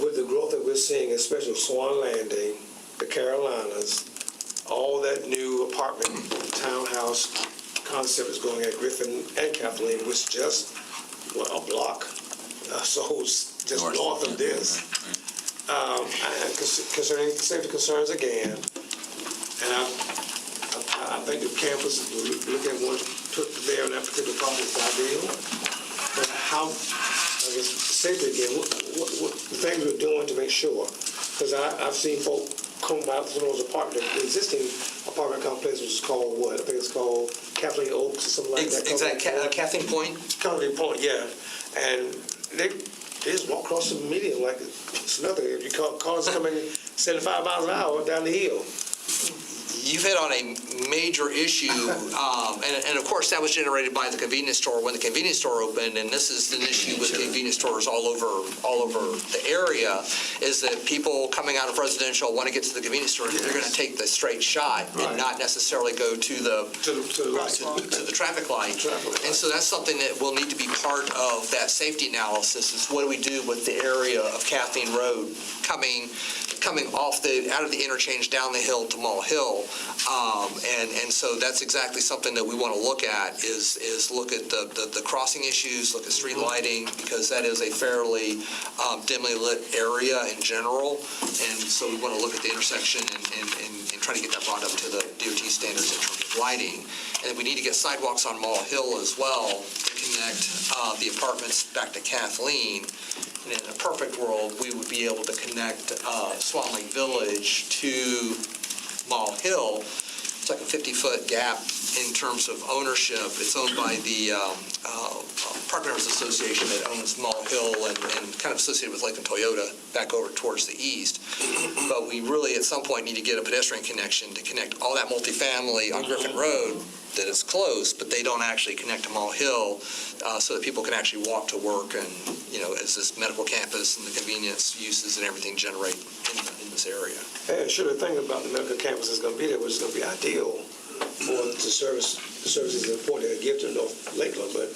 With the growth that we're seeing, especially Swan Landing, the Carolinas, all that new apartment townhouse concept is going at Griffin and Kathleen, which just a block, so it's just north of this. And concerning safety concerns again, and I think the campus, looking at one put there on that particular property is ideal. But how, I guess, safety again, what the things we're doing to make sure, because I've seen folk come out to those apartments, the existing apartment complex, which is called what? I think it's called Kathleen Oaks or something like that. Exactly, Kathleen Point? Kathleen Point, yeah. And they just walk across the median like it's nothing. If your cars coming 75 miles an hour down the hill. You've hit on a major issue, and of course that was generated by the convenience store when the convenience store opened, and this is an issue with convenience stores all over the area, is that people coming out of residential want to get to the convenience store, they're going to take the straight shot and not necessarily go to the traffic light. And so that's something that will need to be part of that safety analysis, is what do we do with the area of Kathleen Road coming off out of the interchange down the hill to Mall Hill. And so that's exactly something that we want to look at is look at the crossing issues, look at street lighting, because that is a fairly dimly lit area in general. And so we want to look at the intersection and try to get that brought up to the DOT standards in terms of lighting. And we need to get sidewalks on Mall Hill as well to connect the apartments back to Kathleen. And in a perfect world, we would be able to connect Swan Lake Village to Mall Hill. It's like a 50-foot gap in terms of ownership. It's owned by the Partners Association that owns Mall Hill and kind of associated with Lakeland Toyota back over towards the east. But we really at some point need to get a pedestrian connection to connect all that multifamily on Griffin Road that is close, but they don't actually connect to Mall Hill so that people can actually walk to work and, as this medical campus and the convenience uses and everything generate in this area. And sure, the thing about the medical campus is going to be there, which is going to be ideal for the services important to give to North Lakeland, but,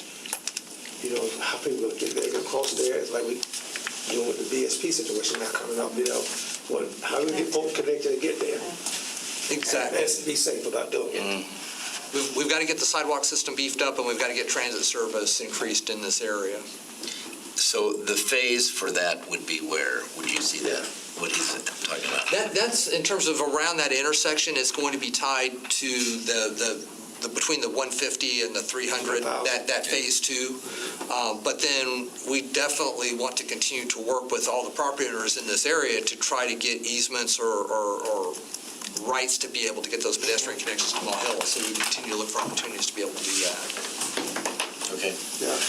how people going to get there, going to cross there, it's like we doing with the BSP situation now coming up, how do we get folks connected to get there? Exactly. Let's be safe about doing it. We've got to get the sidewalk system beefed up, and we've got to get transit service increased in this area. So the phase for that would be where? Would you see that, what he's talking about? That's, in terms of around that intersection, is going to be tied to the between the 150 and the 300, that phase 2. But then we definitely want to continue to work with all the property owners in this area to try to get easements or rights to be able to get those pedestrian connections to Mall Hill. So we continue to look for opportunities to be able to do that. Okay. Yeah.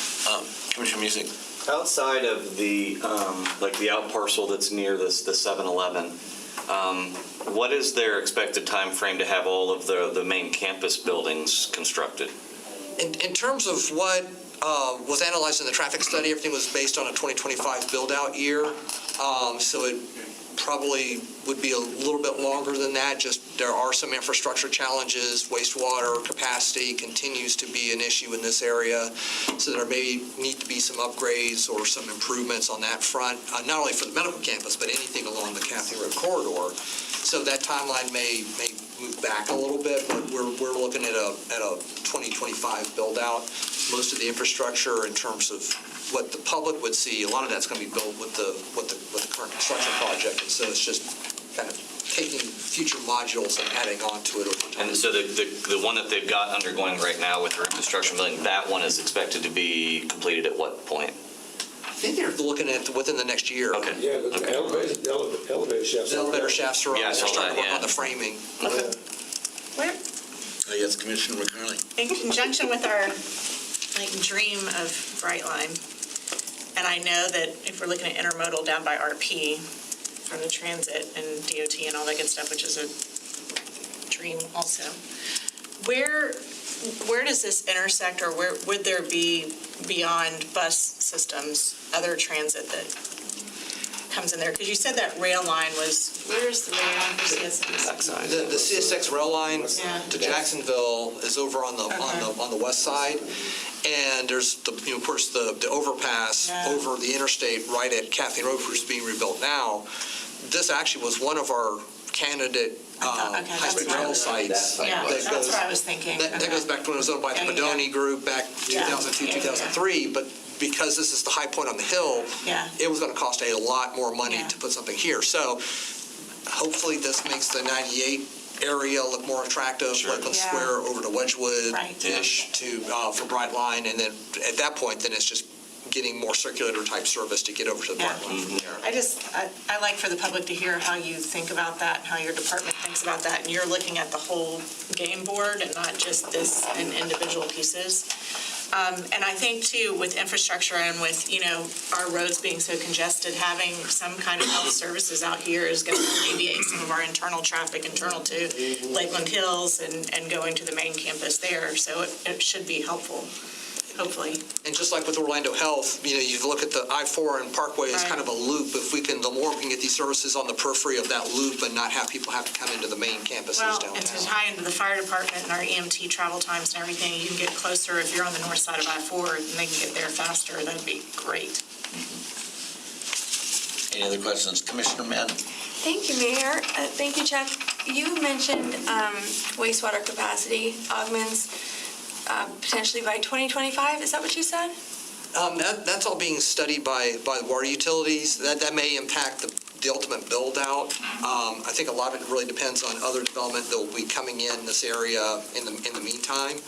Commissioner Music. Outside of the, like the out parcel that's near the 7-Eleven, what is their expected time frame to have all of the main campus buildings constructed? In terms of what was analyzed in the traffic study, everything was based on a 2025 build-out year. So it probably would be a little bit longer than that. Just there are some infrastructure challenges. Wastewater capacity continues to be an issue in this area. So there may need to be some upgrades or some improvements on that front, not only for the medical campus, but anything along the Kathleen Road corridor. So that timeline may move back a little bit, but we're looking at a 2025 build-out. Most of the infrastructure in terms of what the public would see, a lot of that's going to be built with the current construction project, and so it's just kind of taking future modules and adding on to it over time. And so the one that they've got undergoing right now with their infrastructure building, that one is expected to be completed at what point? I think they're looking at within the next year. Okay. Yeah, but the elevator shafts. The elevator shafts are up. Yeah, I They're saw starting to that, work on yeah. the framing. Okay. Where, Yes, Commissioner McCarley. in conjunction with our dream of Brightline, and I know that if we're looking at intermodal down by RP from the transit and DOT and all that good stuff, which is a dream also, where does this intersect, or where would there be beyond bus systems, other transit that comes in there? Because you said that rail line was, where's the rail line for CSX? The CSX rail line Yeah. to Jacksonville is over on the west side, and there's of course the overpass over the interstate right at Kathleen Road, which is being rebuilt now. This actually was one of our candidate high-speed rail sites. Yeah, that's what I was thinking. That goes back to when it was owned by the Pedoni Group back 2002, 2003, but because this is the high point on the hill, it was going to cost a lot more money to put something here. So hopefully this makes the 98 area look more attractive, Lakeland Square over to Wedgwood-ish for Brightline, and then at that point, then it's just getting more circulator type service to get over to the Brightline from there. I like for the public to hear how you think about that, how your department thinks about that, and you're looking at the whole game board and not just this in individual pieces. And I think too, with infrastructure and with, our roads being so congested, having some kind of health services out here is going to alleviate some of our internal traffic, internal to Lakeland Hills and going to the main campus there. So it should be helpful, hopefully. And just like with Orlando Health, you look at the I-4 and Parkway as kind of a loop. If we can, the more we can get these services on the periphery of that loop and not have people have to come into the main campuses downtown. And to tie into the fire department and our EMT travel times and everything, you can get closer if you're on the north side of I-4 and they can get there faster. That'd be great. Any other questions? Commissioner Mann? Thank you, Mayor. Thank you, Chuck. You mentioned wastewater capacity augments potentially by 2025. Is that what you said? That's all being studied by the water utilities. That may impact the ultimate build-out. I think a lot of it really depends on other development that will be coming in this area in the meantime.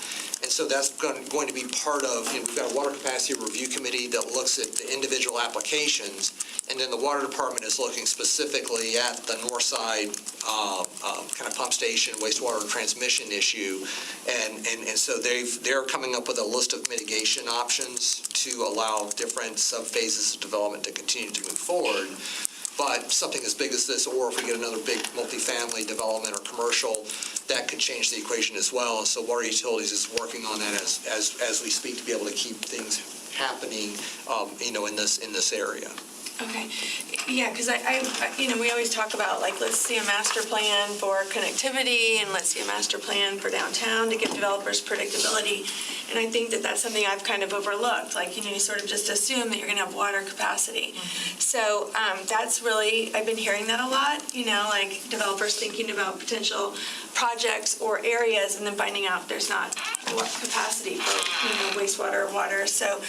And so that's going to be part of, we've got a water capacity review committee that looks at the individual applications, and then the water department is looking specifically at the north side kind of pump station, wastewater transmission issue. And so they're coming up with a list of mitigation options to allow different sub-phases of development to continue to move forward. But something as big as this, or if we get another big multifamily development or commercial, that could change the equation as well. And so Water Utilities is working on that as we speak to be able to keep things happening, in this area. Okay. Yeah, because we always talk about, let's see a master plan for connectivity and let's see a master plan for downtown to give developers predictability. And I think that that's something I've kind of overlooked. You sort of just assume that you're going to have water capacity. So that's really, I've been hearing that a lot, developers thinking about potential projects or areas and then finding out there's not capacity for, wastewater or water. So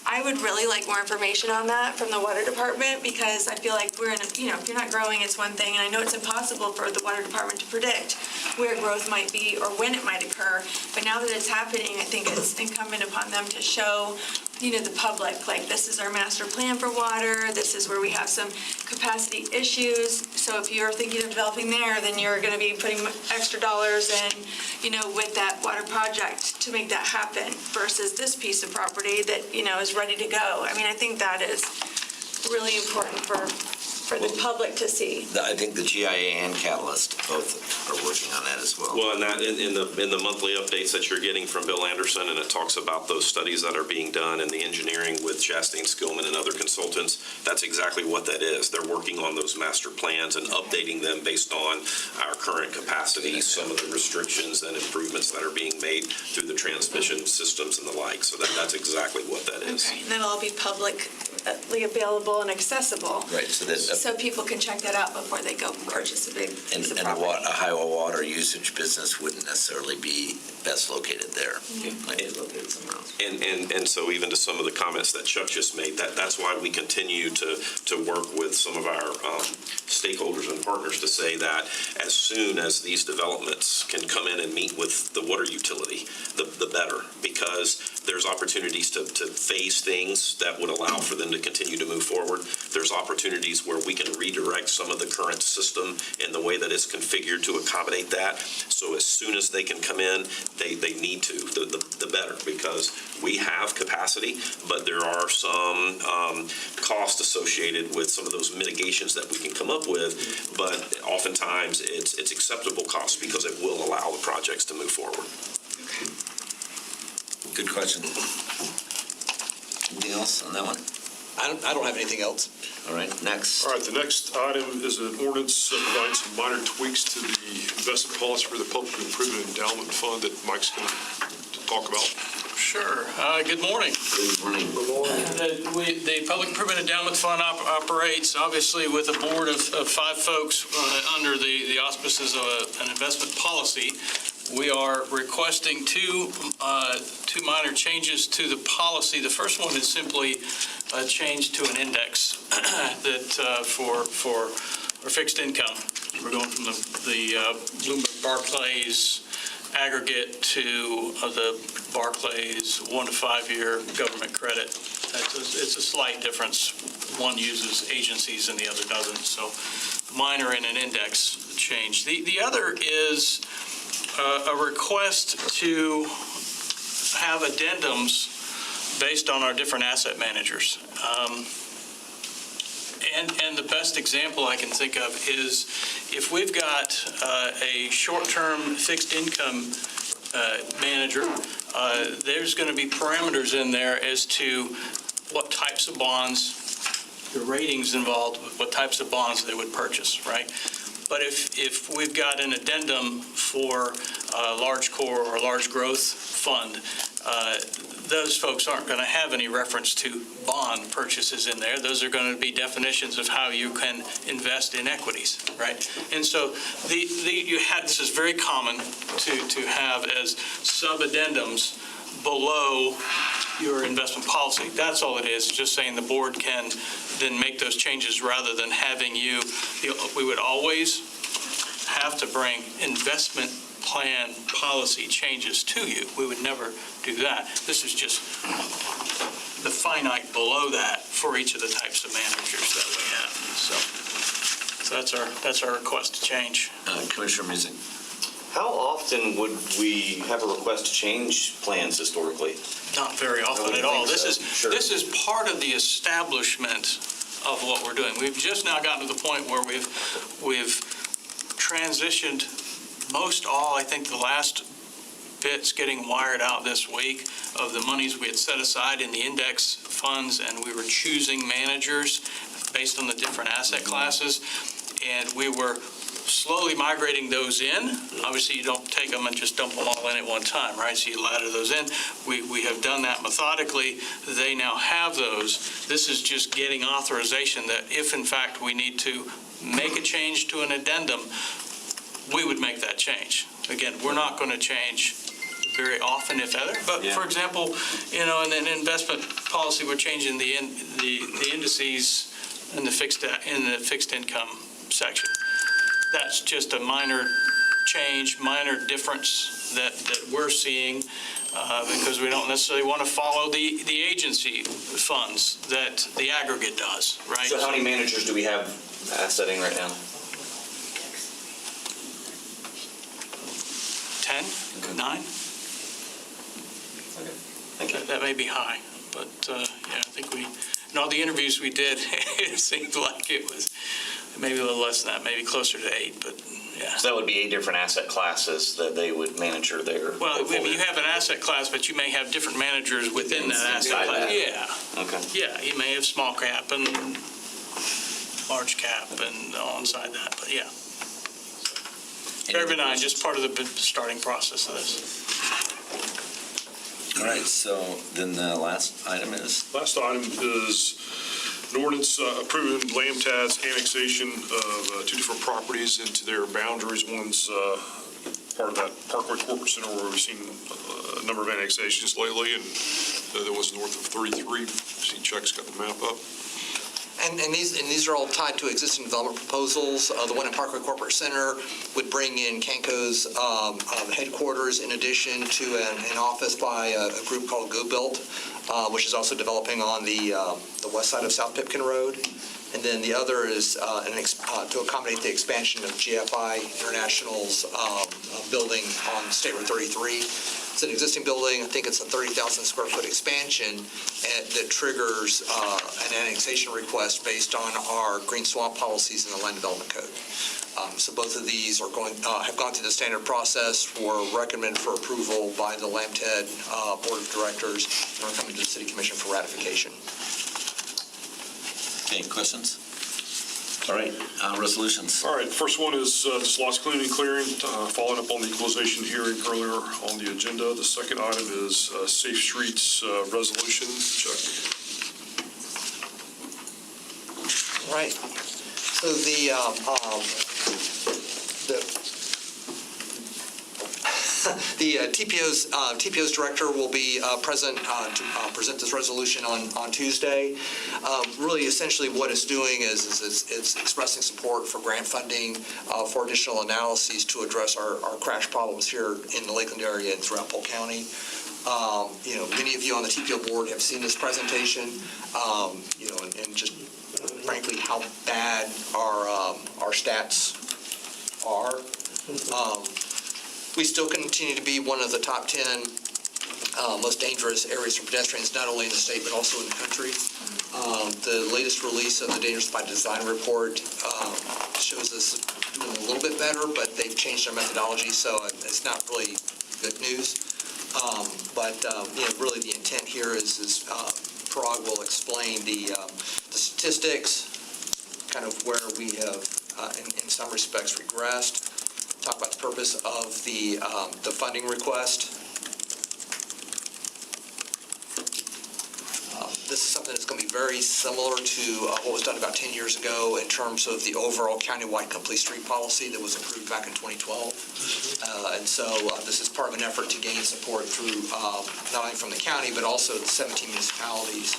I would really like more information on that from the water department, because I feel like we're in a, you know, if you're not growing, it's one thing, and I know it's impossible for the water department to predict where growth might be or when it might occur, but now that it's happening, I think it's incumbent upon them to show, you know, the public, like, this is our master plan for water, this is where we have some capacity issues, so if you're thinking of developing there, then you're gonna be putting extra dollars in, you know, with that water project to make that happen, versus this piece of property that, you know, is ready to go. I mean, I think that is really important for the public to see. I think the GIA and Catalyst both are working on that as well. Well, and that in the monthly updates that you're getting from Bill Anderson, and it talks about those studies that are being done and the engineering with Chastain Skillman and other consultants, that's exactly what that is. They're working on those master plans and updating them based on our current capacity, some of the restrictions and improvements that are being made through the transmission systems and the like. So that's exactly what that is. Okay, and that'll all be publicly available and accessible. Right, So people can check that out before they go purchase a big piece of And property. a Iowa water usage business wouldn't necessarily be best located there. It might be located somewhere else. And so even to some of the comments that Chuck just made, that's why we continue to work with some of our stakeholders and partners to say that as soon as these developments can come in and meet with the water utility, the better, because there's opportunities to phase things that would allow for them to continue to move forward. There's opportunities where we can redirect some of the current system in the way that it's configured to accommodate that. So as soon as they can come in, they need to, the better, because we have capacity, but there are some costs associated with some of those mitigations that we can come up with, but oftentimes it's acceptable costs because it will allow the projects to move forward. Good question. Anything else on that one? I don't have anything else. All right, next. All right, the next item is an ordinance that provides some minor tweaks to the investment policy for the Public Improvement Endowment Fund that Mike's going to talk about. Sure. Good morning. Good morning. The Public Improvement Endowment Fund operates, obviously, with a board of 5 folks under the auspices of an investment policy. We are requesting two minor changes to the policy. The first one is simply a change to an index that for fixed income. We're going from the Bloomberg Barclays aggregate to the Barclays 1 to 5 year government credit. It's a slight difference. One uses agencies and the other doesn't. So minor in an index change. The other is a request to have addendums based on our different asset managers. And the best example I can think of is if we've got a short-term fixed income manager, there's going to be parameters in there as to what types of bonds, the ratings involved, what types of bonds they would purchase, right? But if we've got an addendum for a large core or large growth fund, those folks aren't going to have any reference to bond purchases in there. Those are going to be definitions of how you can invest in equities, right? And so this is very common to have as sub-addendums below your investment policy. That's all it is, just saying the board can then make those changes rather than having we would always have to bring investment plan policy changes to you. We would never do that. This is just the finite below that for each of the types of managers that we have. So that's our request to change. Commissioner Music. How often would we have a request to change plans historically? Not very often at all. This is part of the establishment of what we're doing. We've just now gotten to the point where we've transitioned most all, I think the last bit's getting wired out this week of the monies we had set aside in the index funds, and we were choosing managers based on the different asset classes, and we were slowly migrating those in. Obviously, you don't take them and just dump them all in at one time, right? So you ladder those in. We have done that methodically. They now have those. This is just getting authorization that if, in fact, we need to make a change to an addendum, we would make that change. Again, we're not going to change very often, if ever. But for example, in an investment policy, we're changing the indices in the fixed income section. That's just a minor change, minor difference that we're seeing because we don't necessarily want to follow the agency funds that the aggregate does, right? So how many managers do we have assetting right now? 10, 9? Thank you. That may be high, but I think in all the interviews we did, it seemed like it was maybe a little less than that, maybe closer to 8, but yeah. So that would be 8 different asset classes that they would manage their Well, portfolio. you have an asset class, but you may have different managers within that asset Inside class. that. Yeah. Okay. Yeah, you may have small cap and large cap and all inside that, but yeah. Very benign, just part of the starting process of this. All right, so then the last item is? Last item is an ordinance approving Lamtad's annexation of 2 different properties into their boundaries. One's part of that Parkway Corporate Center where we've seen a number of annexations lately, and the other one's north of 33. See Chuck's got the map up. And these are all tied to existing development proposals. The one in Parkway Corporate Center would bring in Canco's headquarters in addition to an office by a group called GoBuilt, which is also developing on the west side of South Pipkin Road. And then the other is to accommodate the expansion of GFI International's building on State Road 33. It's an existing building. I think it's a 30,000 square foot expansion that triggers an annexation request based on our green swamp policies in the Land Development Code. So both of these are have gone through the standard process, were recommended for approval by the LAMTED Board of Directors, and are coming to the City Commission for ratification. Okay, questions? All right, resolutions. All right, first one is just lots cleaning and clearing, following up on the equalization hearing earlier on the agenda. The second item is Safe Streets resolution. Chuck. Right. So the TPO's director will be present to present this resolution on Tuesday. Really, essentially, what it's doing is it's expressing support for grant funding for additional analyses to address our crash problems here in the Lakeland area and throughout Polk County. Many of you on the TPO board have seen this presentation, and just frankly how bad our stats are. We still continue to be one of the top 10 most dangerous areas for pedestrians, not only in the state, but also in the country. The latest release of the Dangerous by Design report shows us doing a little bit better, but they've changed their methodology, so it's not really good news. Really the intent here is Parag will explain the statistics, kind of where we have, in some respects, regressed. Talk about the purpose of the funding request. This is something that's going to be very similar to what was done about 10 years ago in terms of the overall countywide complete street policy that was approved back in 2012. This is part of an effort to gain support through not only from the county, but also the 17 municipalities.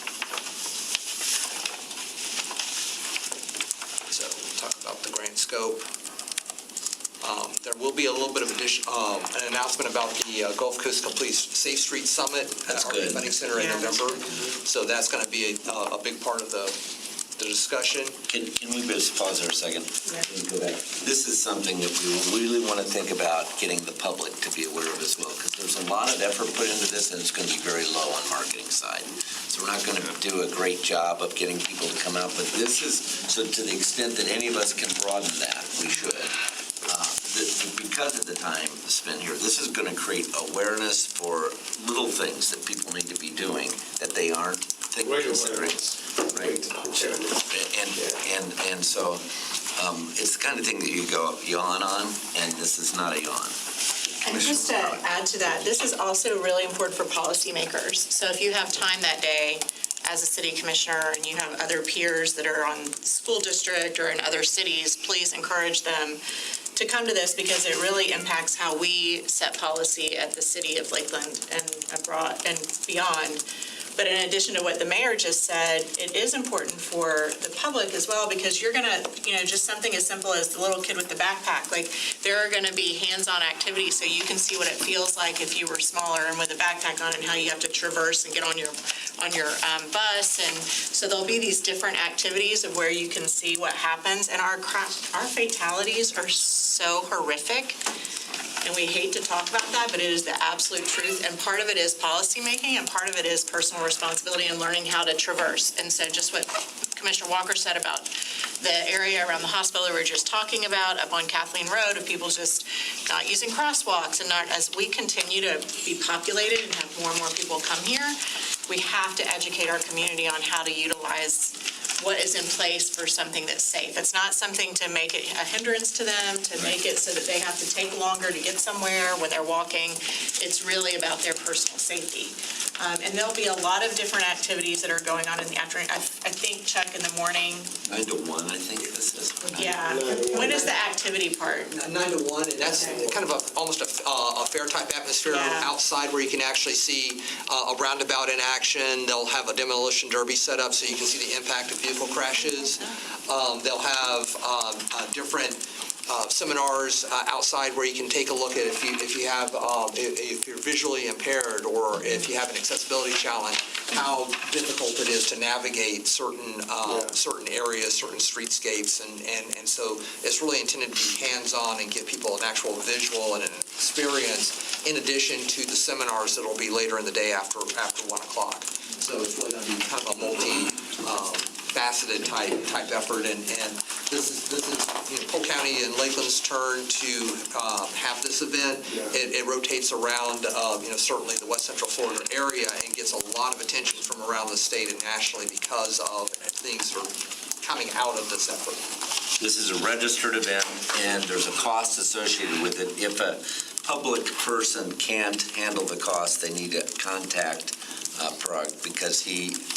So we'll talk about the grant scope. There will be a little bit of an announcement about the Gulf Coast Complete Safe Street Summit at our Funding Center in November. So that's going to be a big part of the discussion. Can we just pause there a second? Go back. This is something that we really want to think about getting the public to be aware of as well, because there's a lot of effort put into this, and it's going to be very low on marketing side. So we're not going to do a great job of getting people to come out, but this is, so to the extent that any of us can broaden that, we should. Because of the time spent here, this is going to create awareness for little things that people need to be doing that they aren't considering. Right. And so it's the kind of thing that you go yawn on, and this is not a yawn. And just to add to that, this is also really important for policymakers. So if you have time that day as a city commissioner and you have other peers that are on school district or in other cities, please encourage them to come to this because it really impacts how we set policy at the city of Lakeland and abroad and beyond. But in addition to what the mayor just said, it is important for the public as well, because you're gonna, just something as simple as the little kid with the backpack. Like, there are gonna be hands-on activities so you can see what it feels like if you were smaller and with a backpack on, and how you have to traverse and get on your bus. And so there'll be these different activities of where you can see what happens. And our fatalities are so horrific. And we hate to talk about that, but it is the absolute truth. And part of it is policymaking, and part of it is personal responsibility and learning how to traverse. And so just what Commissioner Walker said about the area around the hospital that we were just talking about, up on Kathleen Road, of people just not using crosswalks, and not, as we continue to be populated and have more and more people come here, we have to educate our community on how to utilize what is in place for something that's safe. It's not something to make it a hindrance to them, to make it so that they have to take longer to get somewhere when they're walking. It's really about their personal safety. And there'll be a lot of different activities that are going on in the afternoon. I think, Chuck, in the morning. 9 to 1, I think this is. Yeah. When is the activity part? 9 to 1, and that's kind of almost a fair type atmosphere outside where you can actually see a roundabout in action. They'll have a demolition derby set up so you can see the impact of vehicle crashes. They'll have different seminars outside where you can take a look at if you're visually impaired, or if you have an accessibility challenge, how difficult it is to navigate certain areas, certain streetscapes, and so it's really intended to be hands-on and give people an actual visual and an experience, in addition to the seminars that will be later in the day after 1 o'clock. So it's really going to be kind of a multi-faceted type effort, and this is Polk County and Lakeland's turn to have this event. It rotates around, certainly the West Central Florida area, and gets a lot of attention from around the state and nationally because of things that are coming out of this effort. This is a registered event, and there's a cost associated with it. If a public person can't handle the cost, they need to contact Prague, because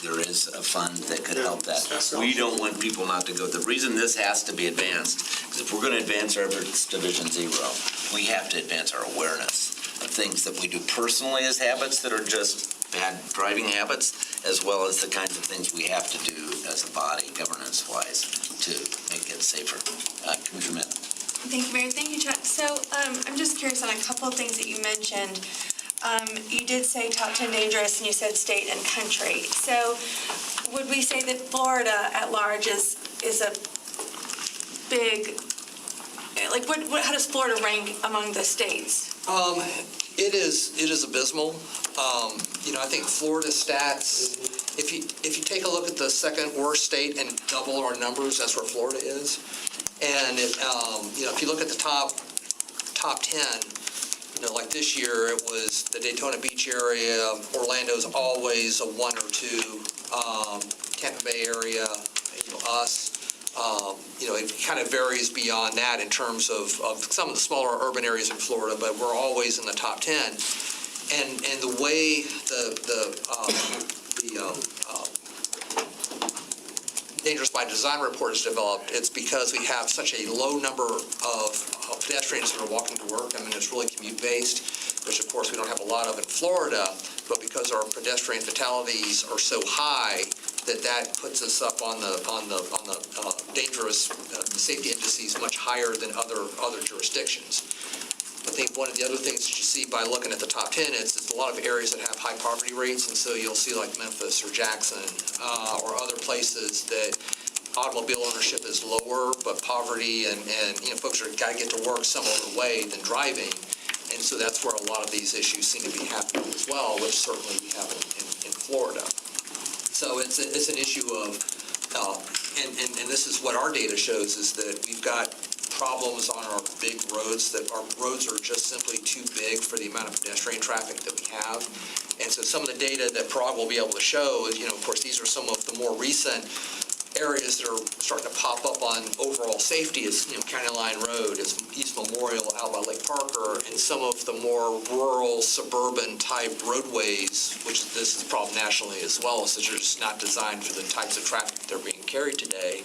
there is a fund that could help that. We don't want people not to go. The reason this has to be advanced is if we're going to advance our efforts to Vision Zero, we have to advance our awareness of things that we do personally as habits that are just bad driving habits, as well as the kinds of things we have to do as a body, governance-wise, to make it safer. Commissioner Mitt. Thank you, Mayor. Thank you, Chuck. So I'm just curious on a couple of things that you mentioned. You did say top 10 dangerous, and you said state and country. So would we say that Florida at large is a big, like, how does Florida rank among the states? It is abysmal. I think Florida stats, if you take a look at the second worst state and double our numbers, that's where Florida is. And if you look at the top 10, like this year, it was the Daytona Beach area. Orlando's always a 1 or 2. Tampa Bay area, us. It kind of varies beyond that in terms of some of the smaller urban areas in Florida, but we're always in the top 10. And the way the Dangerous by Design report is developed, it's because we have such a low number of pedestrians that are walking to work. I mean, it's really commute-based, which of course we don't have a lot of in Florida, but because our pedestrian fatalities are so high, that puts us up on the dangerous safety indices much higher than other jurisdictions. I think one of the other things that you see by looking at the top 10 is a lot of areas that have high poverty rates, and so you'll see like Memphis or Jackson or other places that automobile ownership is lower, but poverty and folks are got to get to work some other way than driving, and so that's where a lot of these issues seem to be happening as well, which certainly we have in Florida. So it's an issue of, and this is what our data shows, is that we've got problems on our big roads, that our roads are just simply too big for the amount of pedestrian traffic that we have. And so some of the data that Prague will be able to show is, of course, these are some of the more recent areas that are starting to pop up on overall safety is, County Line Road, is East Memorial out by Lake Parker, and some of the more rural, suburban type roadways, which this is a problem nationally as well, since they're just not designed for the types of traffic that are being carried today.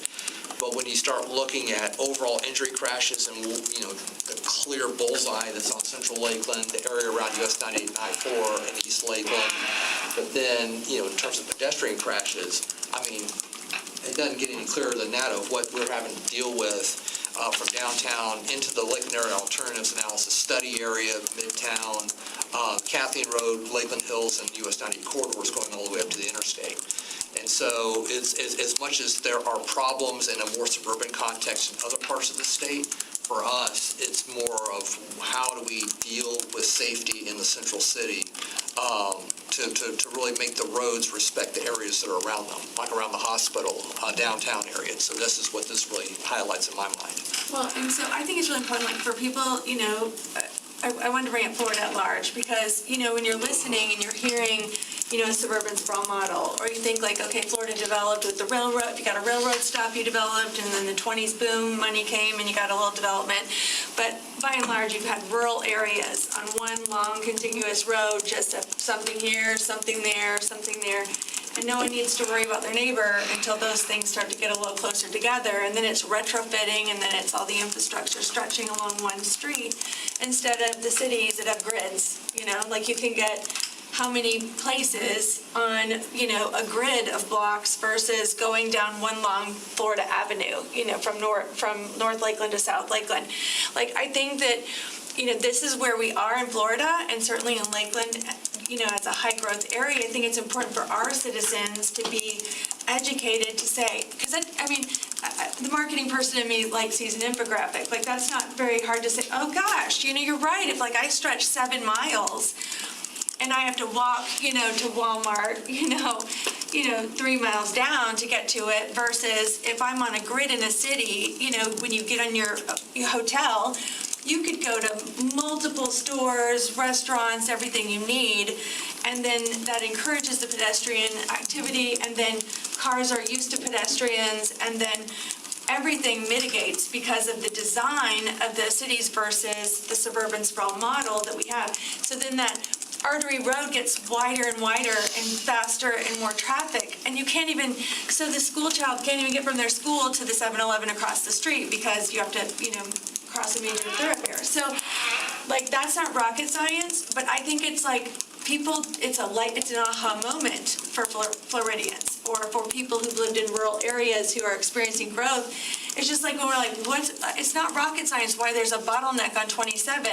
But when you start looking at overall injury crashes and, the clear bullseye that's on Central Lakeland, the area around US 98 and I-4 and East Lakeland, but then, in terms of pedestrian crashes, it doesn't get any clearer than that of what we're having to deal with from downtown into the Lakeland Area Alternatives Analysis Study Area, Midtown, Kathleen Road, Lakeland Hills, and US 98 corridors going all the way up to the interstate. And so as much as there are problems in a more suburban context in other parts of the state, for us, it's more of how do we deal with safety in the central city to really make the roads respect the areas that are around them, like around the hospital, downtown area. So this is what this really highlights in my mind. Well, and so I think it's really important, like, for people, I wanted to bring up Florida at large, because, when you're listening and you're hearing, a suburban sprawl model, or you think like, okay, Florida developed with the railroad, you got a railroad stop you developed, and then the 20s boom, money came, and you got a little development. But by and large, you've had rural areas on one long contiguous road, just something here, something there, and no one needs to worry about their neighbor until those things start to get a little closer together, and then it's retrofitting, and then it's all the infrastructure stretching along one street, instead of the cities that have grids, like you can get how many places on, a grid of blocks versus going down one long Florida Avenue, from North Lakeland to South Lakeland. Like, I think that, this is where we are in Florida, and certainly in Lakeland, as a high-growth area, I think it's important for our citizens to be educated to say, because the marketing person in me sees an infographic. Like, that's not very hard to say, oh gosh, you're right. If I stretch 7 miles and I have to walk, to Walmart, 3 miles down to get to it, versus if I'm on a grid in a city, when you get on your hotel, you could go to multiple stores, restaurants, everything you need, and then that encourages the pedestrian activity, and then cars are used to pedestrians, and then everything mitigates because of the design of the cities versus the suburban sprawl model that we have. So then that artery road gets wider and wider and faster and more traffic, and you can't even, so the school child can't even get from their school to the 7-Eleven across the street because you have to, cross a major thoroughfare. So, that's not rocket science, but I think it's it's an aha moment for Floridians, or for people who've lived in rural areas who are experiencing growth. It's just when we're it's not rocket science why there's a bottleneck on 27.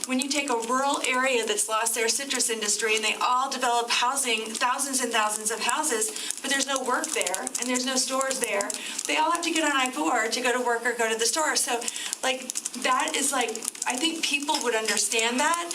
When you take a rural area that's lost their citrus industry and they all develop housing, thousands and thousands of houses, but there's no work there and there's no stores there, they all have to get on I-4 to go to work or go to the store. So, that is I think people would understand that.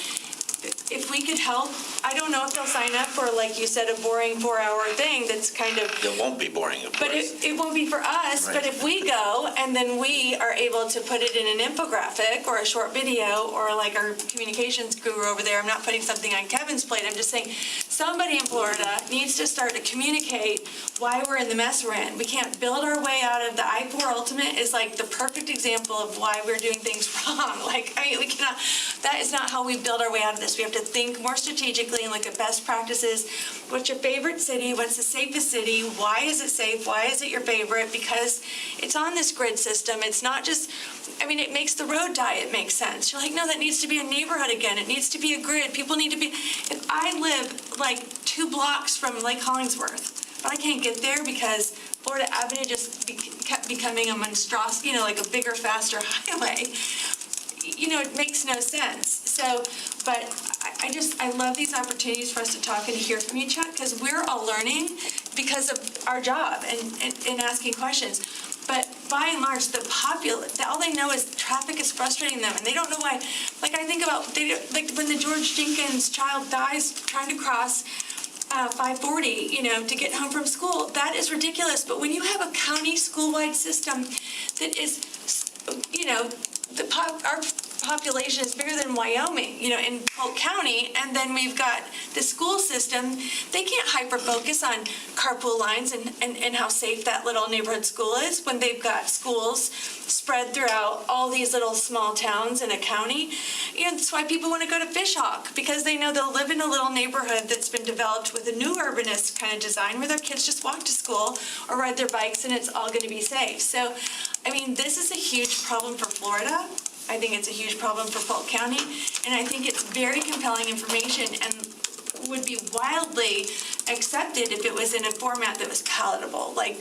If we could help, I don't know if they'll sign up for, like you said, a boring 4-hour thing that's kind of... It won't be boring, of course. But it won't be for us. Right. But if we go and then we are able to put it in an infographic or a short video, or our communications guru over there, I'm not putting something on Kevin's plate, I'm just saying somebody in Florida needs to start to communicate why we're in the mess we're in. We can't build our way out of the I-4 Ultimate is the perfect example of why we're doing things wrong. We cannot, that is not how we build our way out of this. We have to think more strategically and look at best practices. What's your favorite city? What's the safest city? Why is it safe? Why is it your favorite? Because it's on this grid system. It's not just, it makes the road diet make sense. You're no, that needs to be a neighborhood again. It needs to be a grid. People need to be, if I live 2 blocks from Lake Hollingsworth, but I can't get there because Florida Avenue just kept becoming a monstrosity, a bigger, faster highway. It makes no sense. So, but I love these opportunities for us to talk and hear from each other, because we're all learning because of our job and asking questions. But by and large, all they know is traffic is frustrating them, and they don't know why. I think about, when the George Jenkins child dies trying to cross 540, to get home from school, that is ridiculous. But when you have a county school-wide system that is, our population is bigger than Wyoming, in Polk County, and then we've got the school system. They can't hyper-focus on carpool lines and how safe that little neighborhood school is when they've got schools spread throughout all these little small towns in a county. That's why people want to go to Fishhawk, because they know they'll live in a little neighborhood that's been developed with a new urbanist kind of design where their kids just walk to school or ride their bikes and it's all going to be safe. So, this is a huge problem for Florida. I think it's a huge problem for Polk County, and I think it's very compelling information and would be wildly accepted if it was in a format that was palatable. I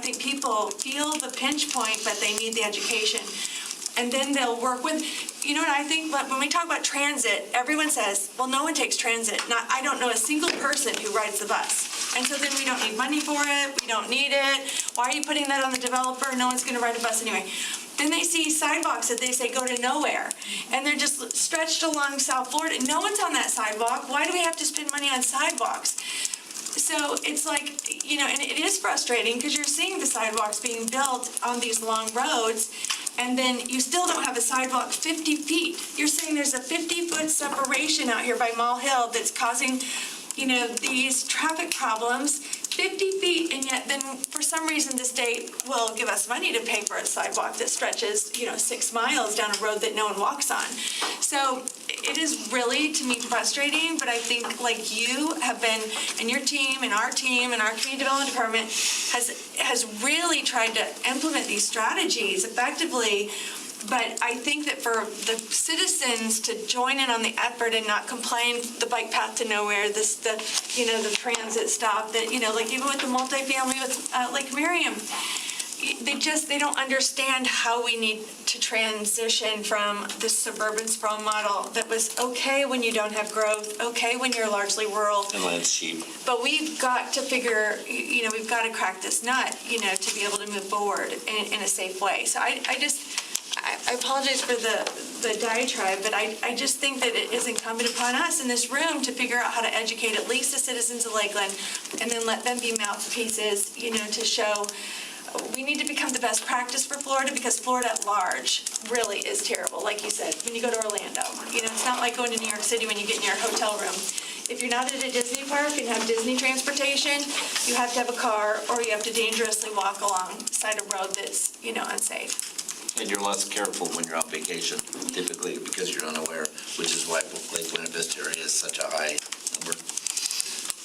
think people feel the pinch point, but they need the education. And then they'll work with, what I think, when we talk about transit, everyone says, well, no one takes transit. I don't know a single person who rides the bus. And so then we don't need money for it, we don't need it. Why are you putting that on the developer? No one's gonna ride a bus anyway. Then they see sidewalks that they say go to nowhere, and they're just stretched along South Florida. No one's on that sidewalk. Why do we have to spend money on sidewalks? So it's and it is frustrating because you're seeing the sidewalks being built on these long roads, and then you still don't have a sidewalk 50 feet. You're saying there's a 50-foot separation out here by Mall Hill that's causing, these traffic problems, 50 feet, and yet then for some reason the state will give us money to pay for a sidewalk that stretches, 6 miles down a road that no one walks on. So it is really, to me, frustrating, but I think like you have been, and your team and our community development department has really tried to implement these strategies effectively. But I think that for the citizens to join in on the effort and not complain, the bike path to nowhere, the transit stop, that, even with the multifamily with Lake Miriam, they don't understand how we need to transition from this suburban sprawl model that was okay when you don't have growth, okay when you're largely rural. And when it's cheap. But we've got to figure, we've got to crack this nut, to be able to move forward in a safe way. So I apologize for the diatribe, but I just think that it is incumbent upon us in this room to figure out how to educate at least the citizens of Lakeland, and then let them be mouthpieces, to show we need to become the best practice for Florida, because Florida at large really is terrible. Like you said, when you go to Orlando, it's not like going to New York City when you get in your hotel room. If you're not at a Disney park and have Disney transportation, you have to have a car, or you have to dangerously walk alongside a road that's, unsafe. And you're less careful when you're on vacation, typically because you're unaware, which is why Lake Buena Vista area is such a high number.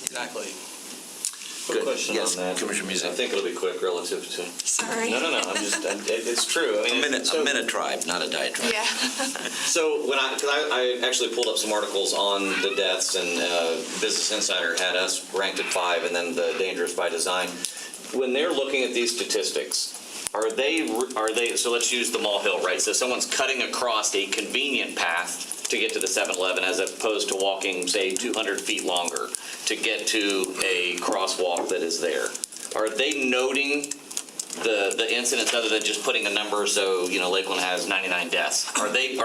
Exactly. Quick Good. question Yes, on that. Commissioner Music. I think it'll be quick relative to. Sorry. No, it's true. A minute tribe, not a diatribe. Yeah. So because I actually pulled up some articles on the deaths, and Business Insider had us ranked at 5, and then the dangerous by design. When they're looking at these statistics, are they, so let's use the Mall Hill, right? So someone's cutting across a convenient path to get to the 7-Eleven as opposed to walking, say, 200 feet longer to get to a crosswalk that is there. Are they noting the incidents other than just putting a number, so, Lakeland has 99 deaths? Are they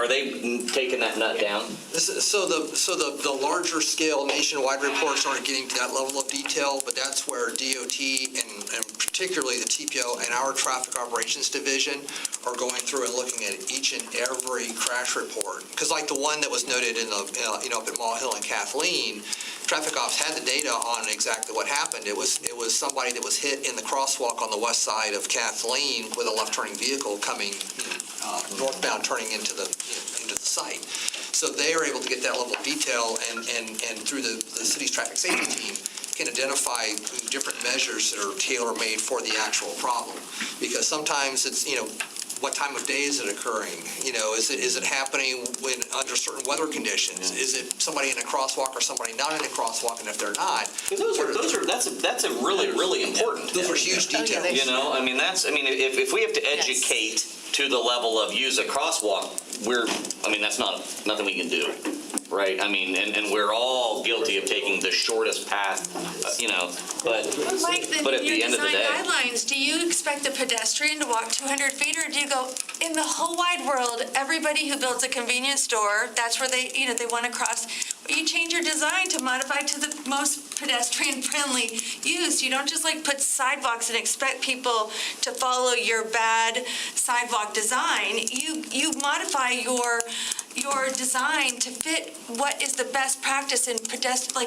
taking that nut down? So the larger scale nationwide reports aren't getting to that level of detail, but that's where DOT and particularly the TPO and our traffic operations division are going through and looking at each and every crash report. Because like the one that was noted in the, up at Mall Hill and Kathleen, traffic ops had the data on exactly what happened. It was somebody that was hit in the crosswalk on the west side of Kathleen with a left-turning vehicle coming northbound, turning into the site. So they are able to get that level of detail, and through the city's traffic safety team can identify different measures that are tailor-made for the actual problem. Because sometimes it's, what time of day is it occurring? Is it happening when under certain weather conditions? Is it somebody in a crosswalk or somebody not in a crosswalk? And if they're not, that's a really important. Those are huge details. If we have to educate to the level of use a crosswalk, that's nothing we can do, right? I mean, and we're all guilty of taking the shortest path, but Mike, then but at in your the end of the design day. guidelines, do you expect a pedestrian to walk 200 feet, or do you go, in the whole wide world, everybody who builds a convenience store, that's where they want to cross? You change your design to modify to the most pedestrian-friendly use. You don't just put sidewalks and expect people to follow your bad sidewalk design. You modify your design to fit what is the best practice in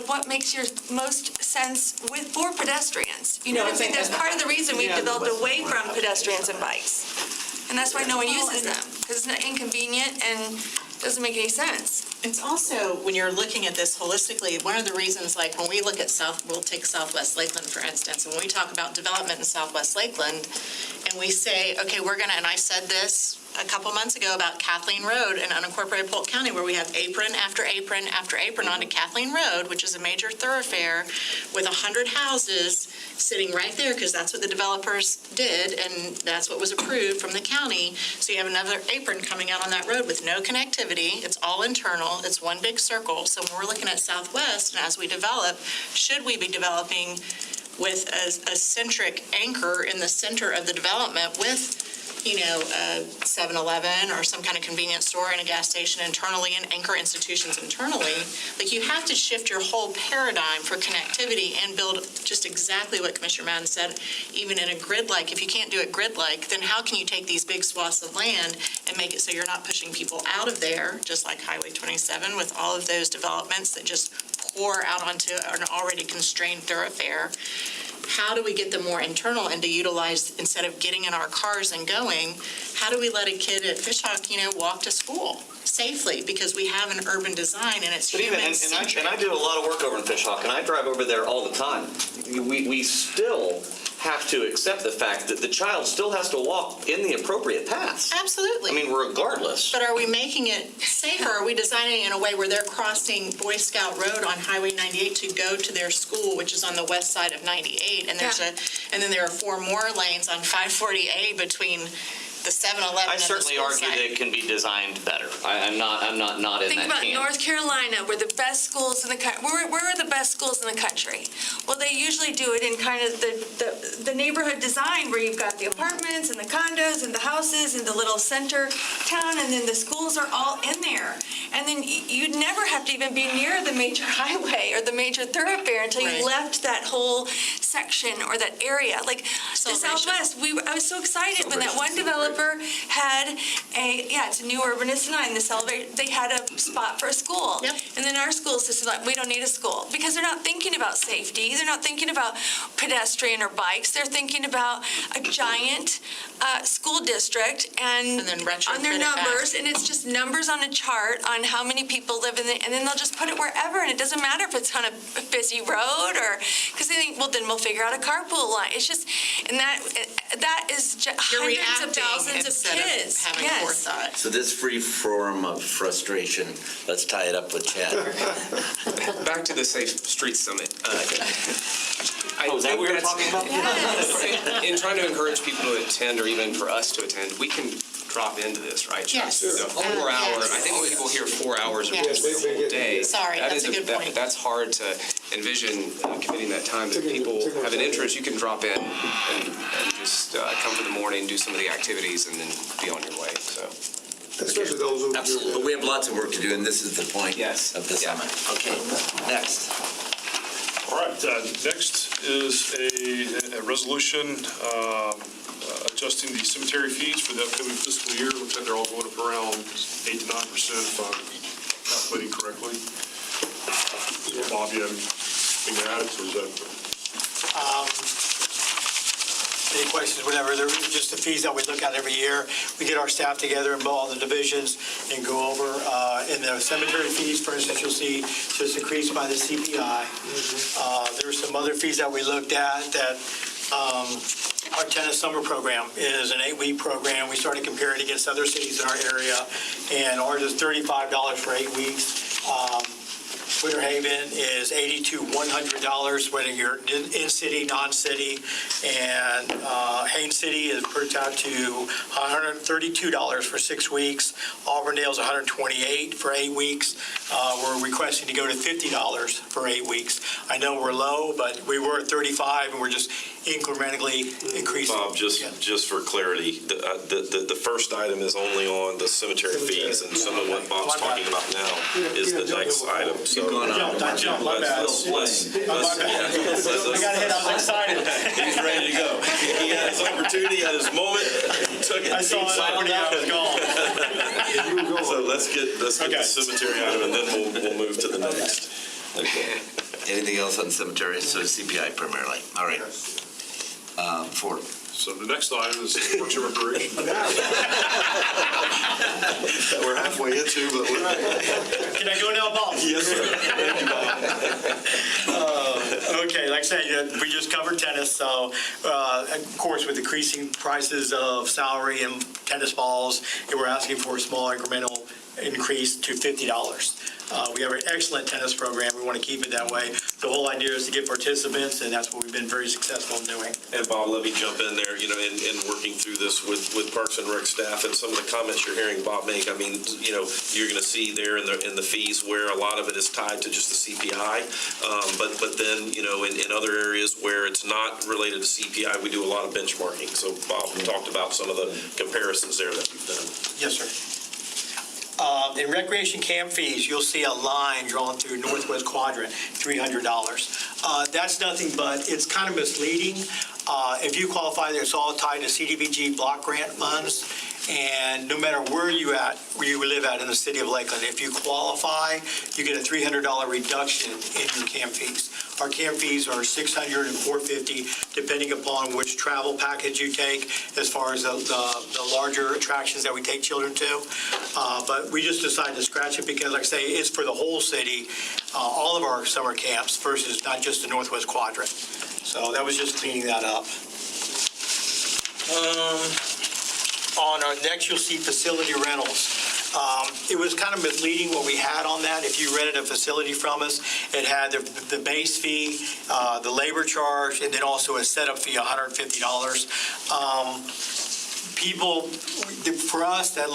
what makes your most sense for pedestrians. You know what I'm saying? That's part of the reason we've developed away from pedestrians and bikes. And that's why no one uses them, because it's inconvenient and doesn't make any sense. It's also, when you're looking at this holistically, one of the reasons, when we look at we'll take Southwest Lakeland, for instance, and when we talk about development in Southwest Lakeland, and we say, okay, and I said this a couple months ago about Kathleen Road in unincorporated Polk County, where we have apron after apron after apron onto Kathleen Road, which is a major thoroughfare with 100 houses sitting right there, because that's what the developers did, and that's what was approved from the county. So you have another apron coming out on that road with no connectivity. It's all internal. It's one big circle. So when we're looking at Southwest, and as we develop, should we be developing with a centric anchor in the center of the development with a 7-Eleven or some kind of convenience store and a gas station internally and anchor institutions internally? You have to shift your whole paradigm for connectivity and build just exactly what Commissioner Madden said, even in a grid-like. If you can't do it grid-like, then how can you take these big swaths of land and make it so you're not pushing people out of there, just like Highway 27 with all of those developments that just pour out onto an already constrained thoroughfare? How do we get them more internal and to utilize, instead of getting in our cars and going, how do we let a kid at Fishhawk, walk to school safely? Because we have an urban design and it's human-centric. And I do a lot of work over in Fishhawk, and I drive over there all the time. We still have to accept the fact that the child still has to walk in the appropriate paths. Absolutely. I mean, regardless. But are we making it safer? Are we designing it in a way where they're crossing Boy Scout Road on Highway 98 to go to their school, which is on the west side of 98, and and then there are 4 more lanes on 540A between the 7-Eleven and the school I certainly argue that it can be designed better. I'm not in that camp. Think about North Carolina, where the best schools in the country. Where are the best schools in the country? Well, they usually do it in kind of the neighborhood design, where you've got the apartments and the condos and the houses and the little center town, and then the schools are all in there. And then you'd never have to even be near the major highway or the major thoroughfare until you left that whole section or that area. The Southwest, I was so excited when that one developer had it's a new urbanist design, they had a spot for a school. Yep. And then our school system, we don't need a school, because they're not thinking about safety. They're not thinking about pedestrian or bikes. They're thinking about a giant school district and then on their numbers, and it's just numbers on a chart on how many people live in it, and then they'll just put it wherever, and it doesn't matter if it's on a busy road, or because they think, well, then we'll figure out a carpool line. It's just, and that is hundreds of thousands of kids. Having forethought. So this free form of frustration, let's tie it up with Chad. Back to the Safe Streets Summit. Is that what we were talking about? Yes. In trying to encourage people to attend, or even for us to attend, we can drop into this, right? Yes. The 4 hours, I think when people hear 4 hours of Yes. a full day. Sorry, that that's is a good point. That's hard to envision committing that time. If people have an interest, you can drop in and just come for the morning, do some of the activities, and then be on your way, so. Especially those who. Absolutely. But we have lots of work to do, and this is the point of the summit. Okay, next. All right, next is a resolution adjusting the cemetery fees for the upcoming fiscal year. Looks like they're all going up around 8 to 9%, if I'm calculating correctly. Bob, you have anything to add, or is that? Any questions, whatever, they're just the fees that we look at every year. We get our staff together in all the divisions and go over, in the cemetery fees, for instance, you'll see just increased by the CPI. There's some other fees that we looked at that, our tennis summer program is an 8-week program. We started comparing against other cities in our area, and ours is $35 for 8 weeks. Winter Haven is $80 to $100, whether you're in city, non-city. And Haines City is worked out to $132 for 6 weeks. Auburndale's $128 for 8 weeks. We're requesting to go to $50 for 8 weeks. I know we're low, but we were at 35, and we're just incrementally increasing. Bob, just for clarity, the first item is only on the cemetery fees, and some of what Bob's talking about now is the next item. So My bad. I got hit, I was excited. He's ready to go. He had his opportunity, had his moment, he took it. I saw it already, I was gone. So let's get the cemetery item, and then we'll move to the next. Okay. Anything else on cemetery? So CPI primarily. All right. Ford. So the next item is Parks and Recreation. We're halfway into, but we're... Can I go now, Bob? Yes, sir. Thank you, Bob. Okay, like I said, we just covered tennis, so of course with increasing prices of salary and tennis balls, we're asking for a small incremental increase to $50. We have an excellent tennis program. We want to keep it that way. The whole idea is to get participants, and that's what we've been very successful in doing. And Bob, let me jump in there, in working through this with Parks and Rec staff and some of the comments you're hearing Bob make. I mean, you're going to see there in the fees where a lot of it is tied to just the CPI. But then, in other areas where it's not related to CPI, we do a lot of benchmarking. So Bob talked about some of the comparisons there that we've done. Yes, sir. In recreation camp fees, you'll see a line drawn through Northwest Quadrant, $300. That's nothing but, it's kind of misleading. If you qualify, it's all tied to CDBG block grant funds. And no matter where you live at in the city of Lakeland, if you qualify, you get a $300 reduction in your camp fees. Our camp fees are $600 and $450, depending upon which travel package you take, as far as the larger attractions that we take children to. But we just decided to scratch it because, like I say, it's for the whole city, all of our summer camps versus not just the Northwest Quadrant. So that was just cleaning that up. On our next, you'll see facility rentals. It was kind of misleading what we had on that. If you rented a facility from us, it had the base fee, the labor charge, and then also a setup fee, $150. For us, that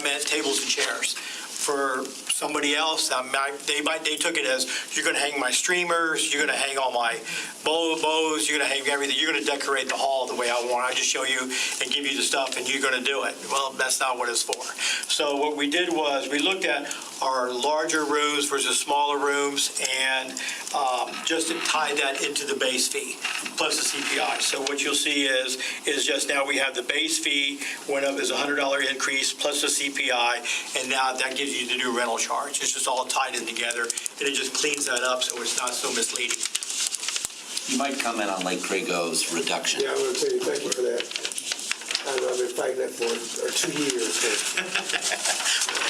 meant tables and chairs. For somebody else, they took it as, you're going to hang my streamers, you're going to hang all my bows, you're going to hang everything, you're going to decorate the hall the way I want. I just show you and give you the stuff, and you're going to do it. Well, that's not what it's for. So what we did was we looked at our larger rooms versus smaller rooms, and just to tie that into the base fee plus the CPI. So what you'll see is just now we have the base fee went up as a $100 increase plus the CPI, and now that gives you the new rental charge. It's just all tied in together, and it just cleans that up so it's not so misleading. You might comment on Lake Crago's reduction. Yeah, I'm going to tell you, thank you for that. I've been fighting that for 2 years.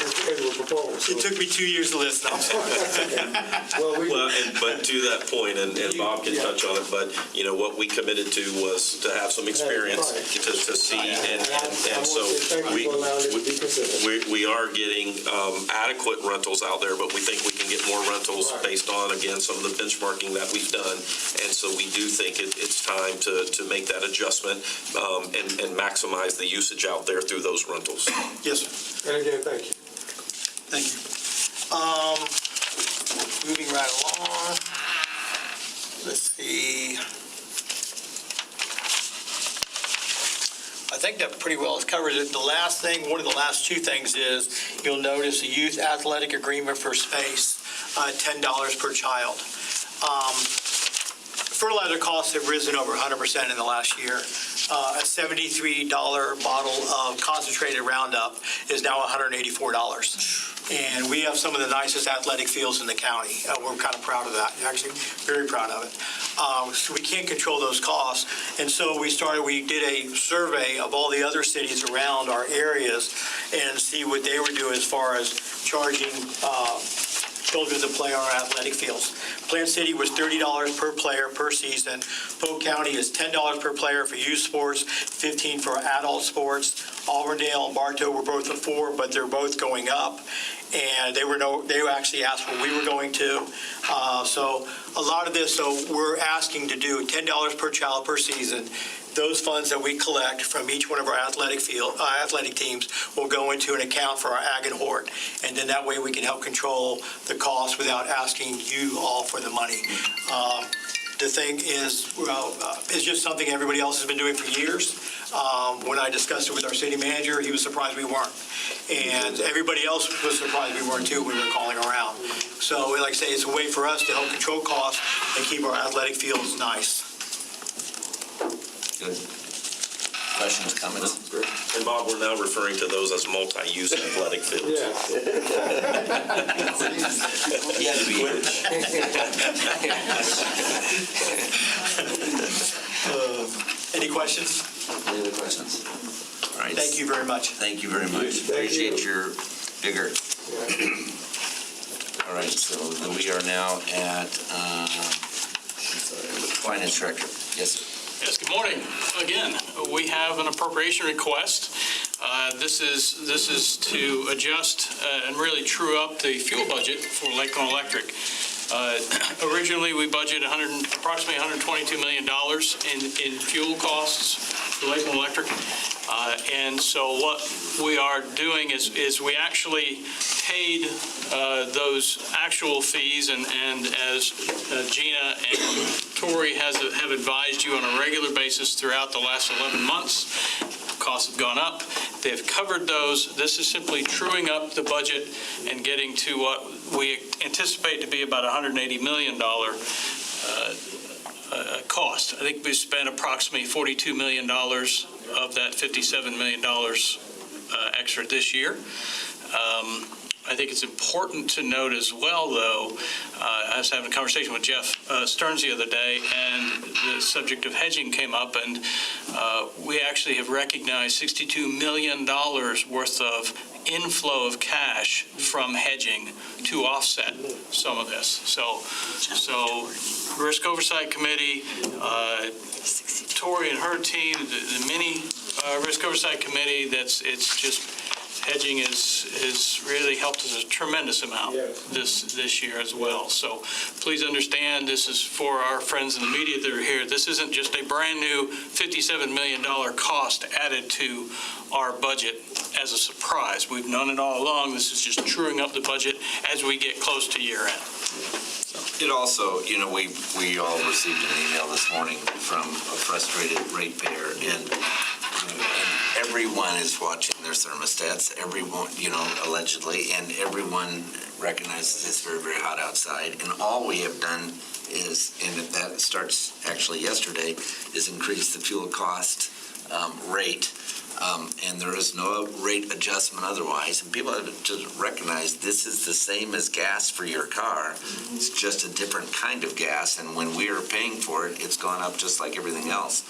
It was proposed. It took me 2 years to listen. I'm sorry. But to that point, and Bob can touch on it, but what we committed to was to have some experience to see, and so we are getting adequate rentals out there, but we think we can get more rentals based on, again, some of the benchmarking that we've done, and so we do think it's time to make that adjustment and maximize the usage out there through those rentals. Yes, sir. And again, thank you. Thank you. Moving right along. Let's see. I think that pretty well has covered it. The last thing, one of the last two things is, you'll notice the youth athletic agreement for space, $10 per child. Fertilizer costs have risen over 100% in the last year. A $73 bottle of concentrated Roundup is now $184. And we have some of the nicest athletic fields in the county. We're kind of proud of that, actually, very proud of it. So we can't control those costs. And so we did a survey of all the other cities around our areas and see what they were doing as far as charging children to play on our athletic fields. Plant City was $30 per player per season. Polk County is $10 per player for youth sports, $15 for adult sports. Auburndale and Bartow were both at $4, but they're both going up. And they actually asked what we were going to. So a lot of this, so we're asking to do $10 per child per season. Those funds that we collect from each one of our athletic teams will go into an account for our ag and hort. And then that way we can help control the cost without asking you all for the money. The thing is, it's just something everybody else has been doing for years. When I discussed it with our city manager, he was surprised we weren't. And everybody else was surprised we weren't too when we were calling around. So like I say, it's a way for us to help control costs and keep our athletic fields nice. Good. Questions, comments? And Bob, we're now referring to those as multi-use athletic fields. He had to be here. Any questions? Any other questions? All right. Thank you very much. Thank you very much. Appreciate your vigor. All right, so we are now at Finance Director. Yes, sir. Yes, good morning. Again, we have an appropriation request. This is to adjust and really true up the fuel budget for Lakeland Electric. Originally, we budgeted approximately $122 million in fuel costs for Lakeland Electric. And so what we are doing is we actually paid those actual fees, and as Gina and Tori have advised you on a regular basis throughout the last 11 months, costs have gone up. They've covered those. This is simply truing up the budget and getting to what we anticipate to be about $180 million cost. I think we've spent approximately $42 million of that $57 million extra this year. I think it's important to note as well, though, I was having a conversation with Jeff Stearns the other day, and the subject of hedging came up, and we actually have recognized $62 million worth of inflow of cash from hedging to offset some of this. So Risk Oversight Committee, Tori and her team, the mini Risk Oversight Committee, it's just hedging has really helped us a tremendous amount this year as well. So please understand, this is for our friends in the media that are here. This isn't just a brand new $57 million cost added to our budget as a surprise. We've known it all along. This is just truing up the budget as we get close to year end. It also, we all received an email this morning from a frustrated ratepayer, and everyone is watching their thermostats, everyone, allegedly, and everyone recognizes it's very, very hot outside. And all we have done is, and that starts actually yesterday, is increase the fuel cost rate. And there is no rate adjustment otherwise. And people have to recognize this is the same as gas for your car. It's just a different kind of gas. And when we are paying for it, it's gone up just like everything else.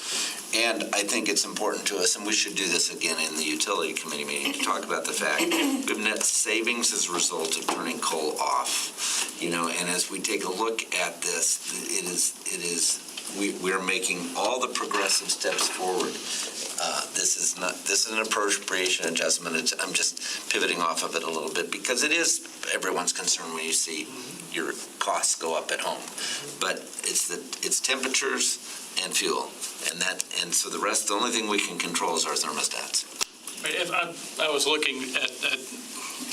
And I think it's important to us, and we should do this again in the Utility Committee meeting, to talk about the fact we have net savings as a result of turning coal off. And as we take a look at this, we are making all the progressive steps forward. This is an appropriation adjustment. I'm just pivoting off of it a little bit because it is everyone's concern when you see your costs go up at home. But it's temperatures and fuel, and so the only thing we can control is our thermostats. If I was looking at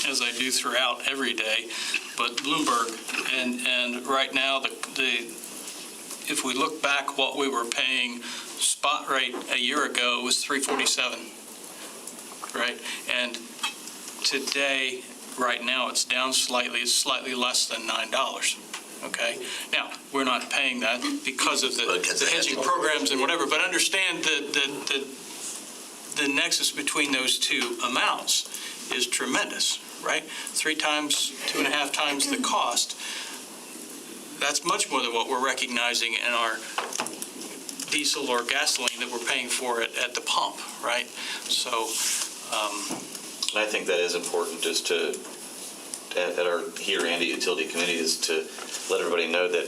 as I do throughout every day, but Bloomberg, and right now if we look back what we were paying spot rate a year ago was $3.47, right? And today, right now, it's down slightly. It's slightly less than $9. Okay. Now we're not paying that because of the hedging programs and whatever. But understand the nexus between those two amounts is tremendous, right? 3 times, 2.5 times the cost. That's much more than what we're recognizing in our diesel or gasoline that we're paying for it at the pump, right? So I think that is important, just to at our here and at Utility Committee is to let everybody know that,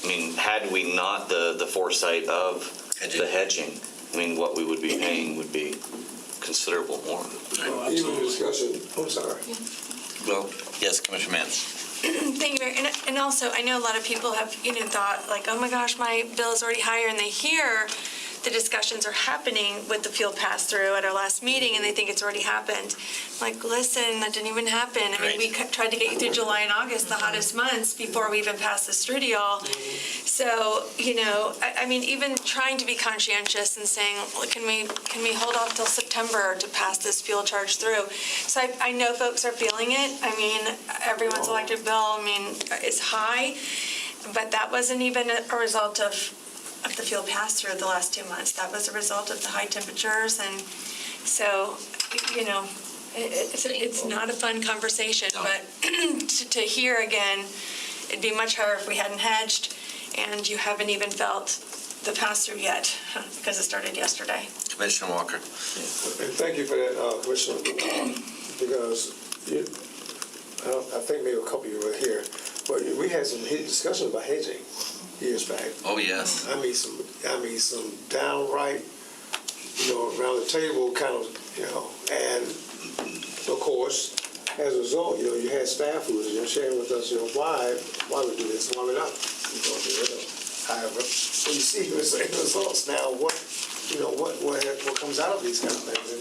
I mean, had we not the foresight of the hedging, I mean, what we would be paying would be considerable more. Even the discussion, I'm sorry. Well, yes, Commissioner Mance. Thank you, Mayor. And also, I know a lot of people have, thought like, oh my gosh, my bill is already higher, and they hear the discussions are happening with the fuel pass-through at our last meeting, and they think it's already happened. I'm like, listen, that didn't even happen. I mean, we tried to get you through July and August, the hottest months, before we even passed this through to y'all. So, I mean, even trying to be conscientious and saying, well, can we hold off till September to pass this fuel charge through? So I know folks are feeling it. I mean, everyone's electric bill, is high, but that wasn't even a result of the fuel pass-through the last 2 months. That was a result of the high temperatures, and so, it's not a fun conversation, but to hear again, it'd be much harder if we hadn't hedged, and you haven't even felt the pass-through yet, because it started yesterday. Commissioner Walker. And thank you for that, Commissioner, because I think maybe a couple of you were here, but we had some heated discussions about hedging years back. Oh, yes. I mean some downright, around the table kind of, and of course, as a result, you had staff who was sharing with us, why we do this, why we're not going to do it. However, when you see the same results now, what comes out of these kind of things,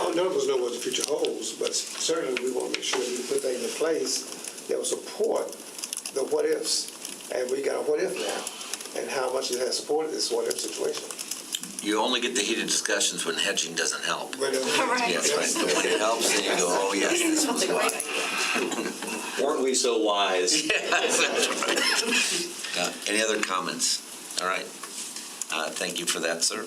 and none of us know what the future holds, but certainly we want to make sure we put things in place that will support the what ifs. And we got a what if now, and how much it has supported this what if situation. You only get the heated discussions when hedging doesn't help. Right. Yes, right. But when it helps, then you go, oh, yes, this was why. Weren't we so wise? Yes, that's right. Any other comments? All right. Thank you for that, sir.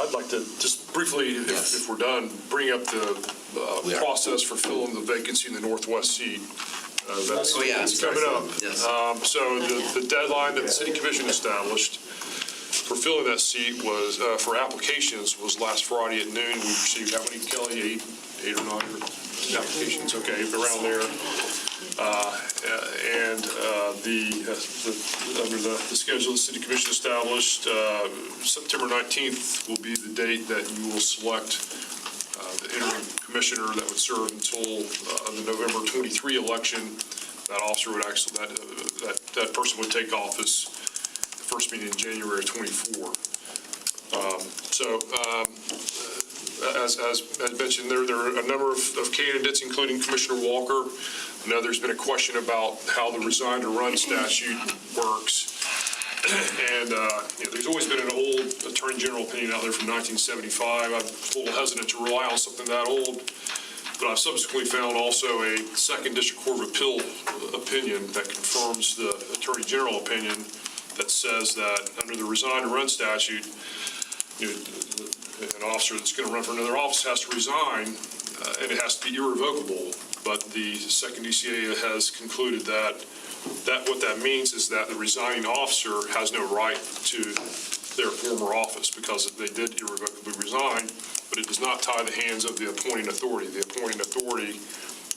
I'd like to just briefly, if we're done, bring up the process for filling the vacancy in the northwest seat. That's coming up. Yes. So the deadline that the City Commission established for filling that seat was, for applications, was last Friday at noon. We received how many, Kelly? Eight or 9 applications, okay, around there. Under the schedule the City Commission established, September 19th will be the date that you will select the interim commissioner that would serve until the November 23 election. That officer would actually, that person would take office the first meeting in January of 24. As mentioned, there are a number of candidates, including Commissioner Walker. I know there's been a question about how the resign to run statute works. And there's always been an old Attorney General opinion out there from 1975. I'm a little hesitant to rely on something that old, but I've subsequently found also a Second District Court of Appeal opinion that confirms the Attorney General opinion that says that under the resign to run statute, an officer that's going to run for another office has to resign, and it has to be irrevocable. But the Second DCA has concluded that what that means is that the resigning officer has no right to their former office because they did irrevocably resign, but it does not tie the hands of the appointing authority. The appointing authority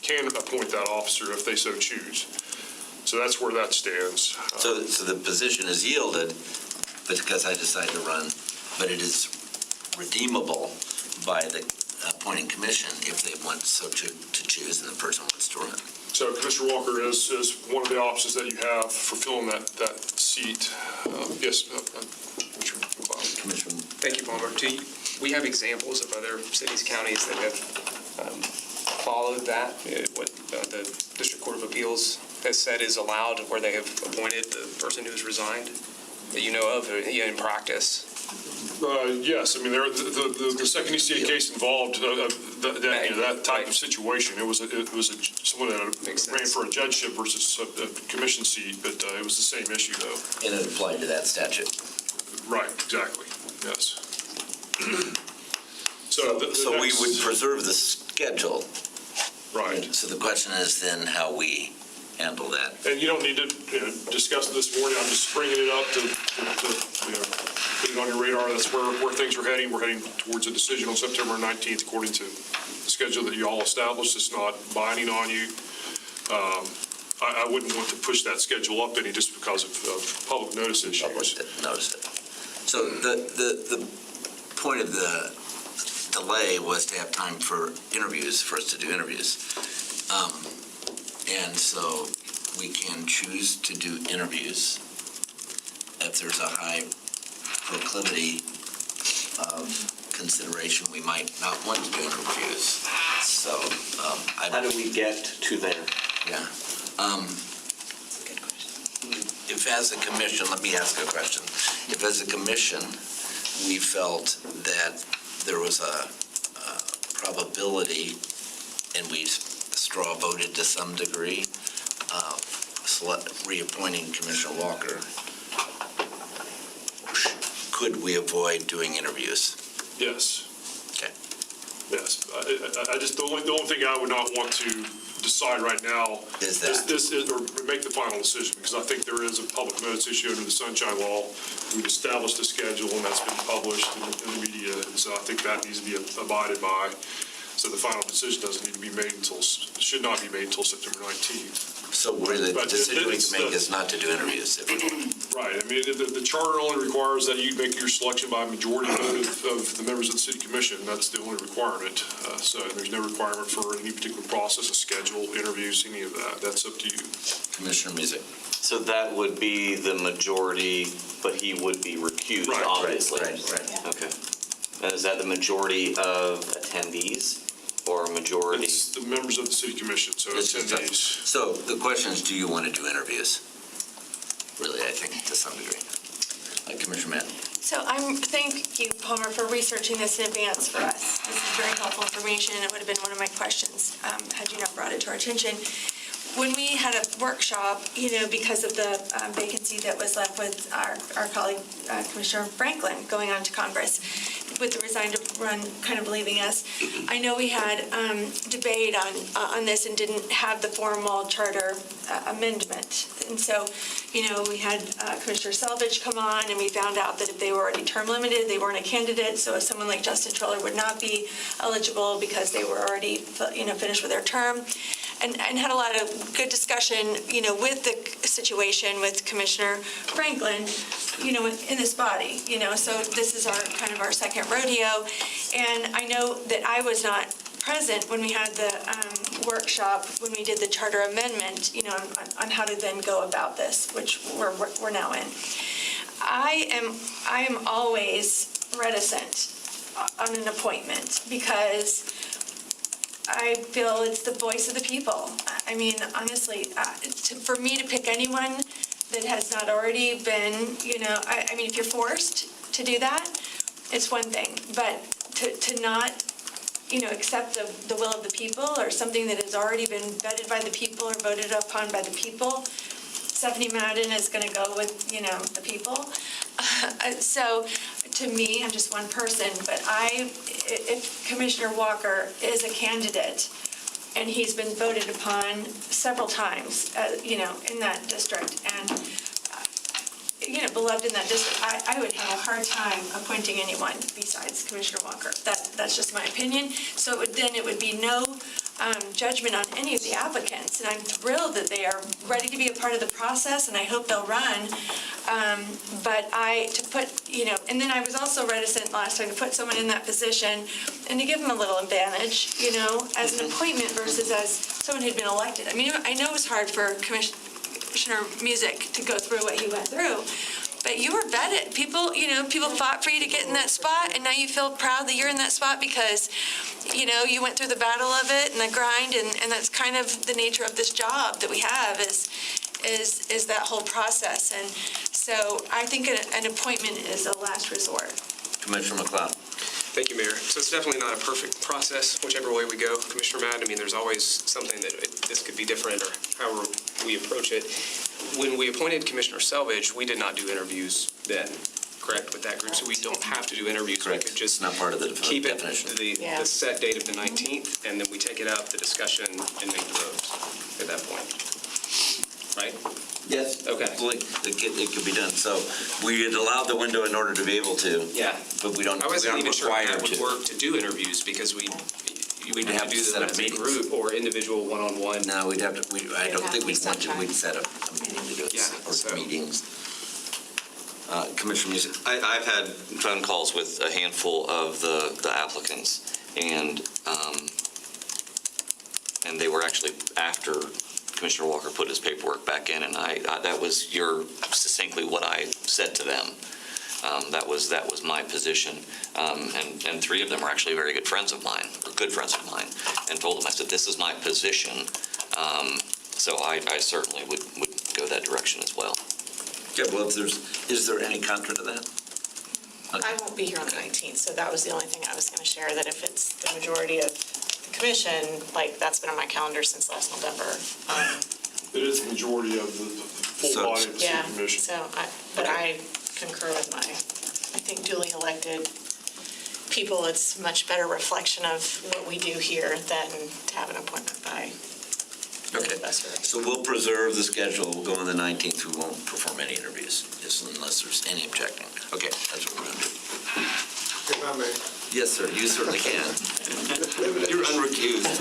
can appoint that officer if they so choose. So that's where that stands. So the position is yielded because I decide to run, but it is redeemable by the appointing commission if they want so to choose and the person wants to run. So Commissioner Walker is one of the options that you have for filling that seat. Yes, Commissioner. Thank you, Palmer. We have examples of other cities, counties that have followed that, what the District Court of Appeals has said is allowed, where they have appointed the person who has resigned, that you know of in practice. Yes, I mean, the second ECA case involved that type of situation. It was someone that ran for a judgeship versus a commission seat, but it was the same issue, though. And it applied to that statute. Right, exactly, yes. So we would preserve the schedule. Right. So the question is then how we handle that. And you don't need to discuss it this morning. I'm just bringing it up to put it on your radar. That's where things are heading. We're heading towards a decision on September 19th, according to the schedule that you all established. It's not binding on you. I wouldn't want to push that schedule up any just because of public notice issues. Noticed it. So the point of the delay was to have time for interviews, for us to do interviews. And so we can choose to do interviews if there's a high proclivity of consideration. We might not want to do interviews. So How do we get to there? Yeah. If as a commission, let me ask a question. If as a commission, we felt that there was a probability, and we straw voted to some degree, reappointing Commissioner Walker, could we avoid doing interviews? Yes. Okay. Yes. I just, the only thing I would not want to decide right now Is that? or make the final decision, because I think there is a public notice issue under the Sunshine Law. We've established a schedule, and that's been published in the media, and so I think that needs to be abided by. So the final decision doesn't need to be made should not be made until September 19th. So where the decision we can make is not to do interviews. Right. I mean, the charter only requires that you make your selection by a majority vote of the members of the city commission. That's the only requirement. So there's no requirement for any particular process, a schedule, interviews, any of that. That's up to you. Commissioner Music. So that would be the majority, but he would be recused, Right, obviously. Right. Okay. And is that the majority of attendees or a majority? It's the members of the city commission, so it's 10 days. So the question is, do you want to do interviews? Really, I think, to some degree. Commissioner Mann. So thank you, Palmer, for researching this in advance for us. This is very helpful information, and it would have been one of my questions had you not brought it to our attention. When we had a workshop, because of the vacancy that was left with our colleague, Commissioner Franklin, going on to Congress, with the resign to run kind of leaving us, I know we had debate on this and didn't have the formal charter amendment. And so, we had Commissioner Selvage come on, and we found out that if they were already term limited, they weren't a candidate. So someone like Justin Triller would not be eligible because they were already, finished with their term. And had a lot of good discussion, with the situation with Commissioner Franklin, in this body, so this is our second rodeo. And I know that I was not present when we had the workshop, when we did the charter amendment, on how to then go about this, which we're now in. I am always reticent on an appointment because I feel it's the voice of the people. I mean, honestly, for me to pick anyone that has not already been, I mean, if you're forced to do that, it's one thing. But to not, accept the will of the people or something that has already been vetted by the people or voted upon by the people, Stephanie Madden is going to go with, the people. So to me, I'm just one person, but if Commissioner Walker is a candidate and he's been voted upon several times, in that district and, beloved in that district, I would have a hard time appointing anyone besides Commissioner Walker. That's just my opinion. So it would be no judgment on any of the applicants, and I'm thrilled that they are ready to be a part of the process, and I hope they'll run. But and then I was also reticent last time to put someone in that position and to give them a little advantage, as an appointment versus as someone who'd been elected. I mean, I know it was hard for Commissioner Music to go through what he went through, but you were vetted. People fought for you to get in that spot, and now you feel proud that you're in that spot because, you went through the battle of it and the grind, and that's kind of the nature of this job that we have is that whole process. And so I think an appointment is a last resort. Commissioner McLeod. Thank you, Mayor. So it's definitely not a perfect process, whichever way we go, Commissioner Madden. I mean, there's always something that this could be different or however we approach it. When we appointed Commissioner Selvage, we did not do interviews then, correct, with that group? So we don't have to do interviews. Correct. We could just not part of the keep it definition. the set date of the 19th, and then we take it up, the discussion, and make the votes at that point. Right? Yes. Okay. It could be done. So we had allowed the window in order to be able to. Yeah. But we don't. I wasn't even sure how required that would work to do interviews because we We'd have to do set them up as a meetings. group or individual one-on-one. No, we'd have to, I don't think we'd want to, we'd set up a meeting to do it, Yeah, or so- meetings. Commissioner Music? I've had phone calls with a handful of the applicants, and they were actually after Commissioner Walker put his paperwork back in, and that was succinctly what I said to them. That was my position, and three of them are actually very good friends of mine, and told them, I said, this is my position, so I certainly would go that direction as well. Yeah, well, is there any contra to that? I won't be here on the 19th, so that was the only thing I was going to share, that if it's the majority of the commission, like, that's been on my calendar since last November. It is the majority of the full body of the Yeah, city commission. but I concur with my, I think duly elected people, it's much better reflection of what we do here than to have an appointment by the Okay, investor. so we'll preserve the schedule, we'll go on the 19th, we won't perform any interviews, just unless there's any objecting. Okay, that's what we're going to do. If I may. Yes, sir, you certainly can. You're unrecused.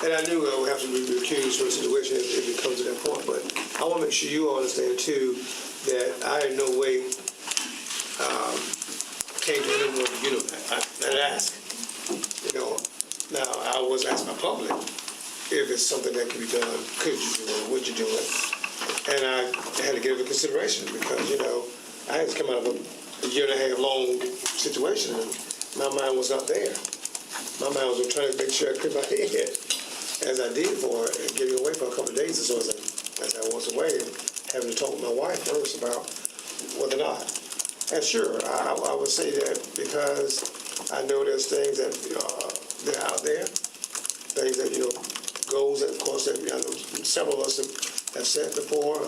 And I knew I would have to be recused from the situation if it comes to that point, but I want to make sure you all understand too, that I in no way came to anyone with and asked. Now I was asked by public if it's something that can be done, could you do it, would you do it? And I had to give it consideration because, I had to come out of a year and a half long situation and my mind was not there. My mind was trying to make sure I cleared my head as I did for getting away for a couple of days or so as I was away, and having to talk with my wife first about whether or not. And sure, I would say that because I know there's things that that are out there, things that, goals that, of course, that I know several of us have said before,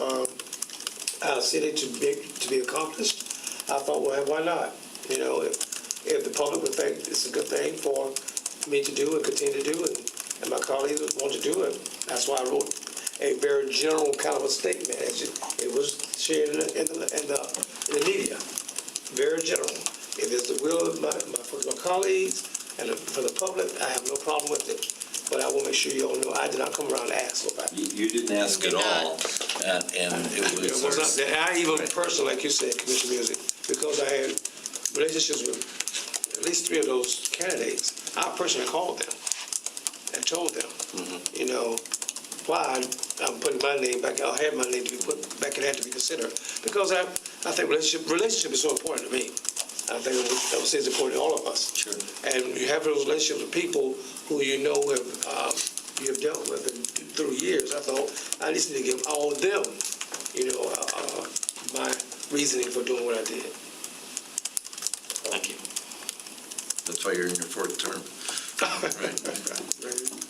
our city to be accomplished. I thought, well, why not? If the public would think it's a good thing for me to do and continue to do, and my colleagues would want to do it, that's why I wrote a very general kind of a statement. It was shared in the media, very general. If it's the will of my colleagues and for the public, I have no problem with it. But I will make sure you all know I did not come around to ask nobody. You didn't ask at all, and it was... I even personally, like you said, Commissioner Music, because I had relationships with at least three of those candidates, I personally called them and told them, why I'm putting my name back, I'll have my name to be put back in that to be considered. Because I think relationship is so important to me. I think I would say it's important to all of us. Sure. And you have those relationships with people who you have dealt with through years. I thought I just need to give all of them, my reasoning for doing what I did. Thank you. That's why you're in your fourth term. Right.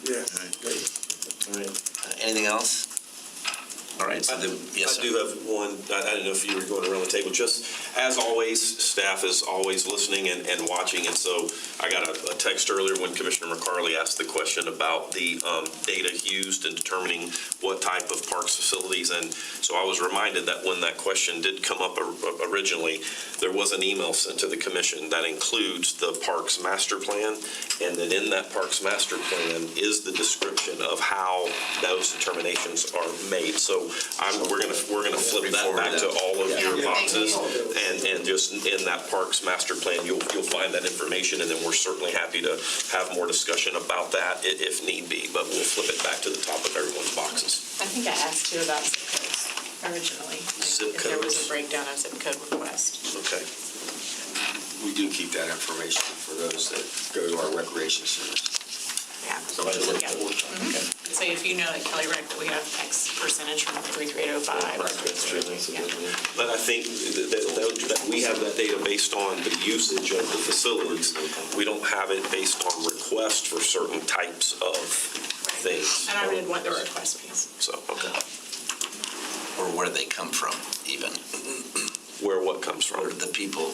Yes. All right. Anything else? All right, so yes, I do have one. I didn't know if you were going around the table. Just as always, staff is always listening and watching. And so I got a text earlier when Commissioner McCarley asked the question about the data used in determining what type of parks facilities. And so I was reminded that when that question did come up originally, there was an email sent to the commission that includes the parks master plan. And that in that parks master plan is the description of how those determinations are made. So we're gonna flip that back to all of your boxes, and just in that parks master plan, you'll find that information, and then we're certainly happy to have more discussion about that if need be. But we'll flip it back to the top of everyone's boxes. I think I asked you about zip codes originally. Zip If there was codes. a breakdown of zip code request. Okay. We do keep that information for those that go to our recreation centers. Yeah. Okay. So if you know at Kelly Rec that we have X percentage from 33805. But I think that we have that data based on the usage of the facilities. We don't have it based on request for certain types of things. And I would want the request piece. So, okay. or where they come from, even. Where what comes from? Or the people,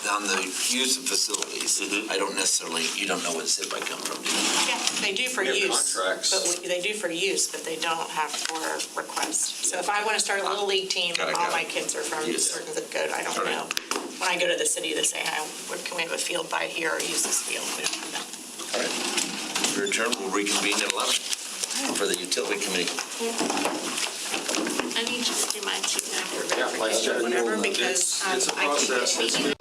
on the use of facilities, I don't necessarily, you don't know what zip I come from, do you? Yeah, they do for We have use. contracts. But they do for use, but they don't have for request. So if I want to start a little league team, Got it, all got my it. kids are from a Yes. certain zip code, I don't All right. know. When I go to the city, they say, can we have a field by here or use this field? We don't have that. All right. We're adjourned. We'll reconvene at 11 for the utility committee. I need to remind you after Yeah, Vice Chair, whatever, it's because a I keep process. meeting.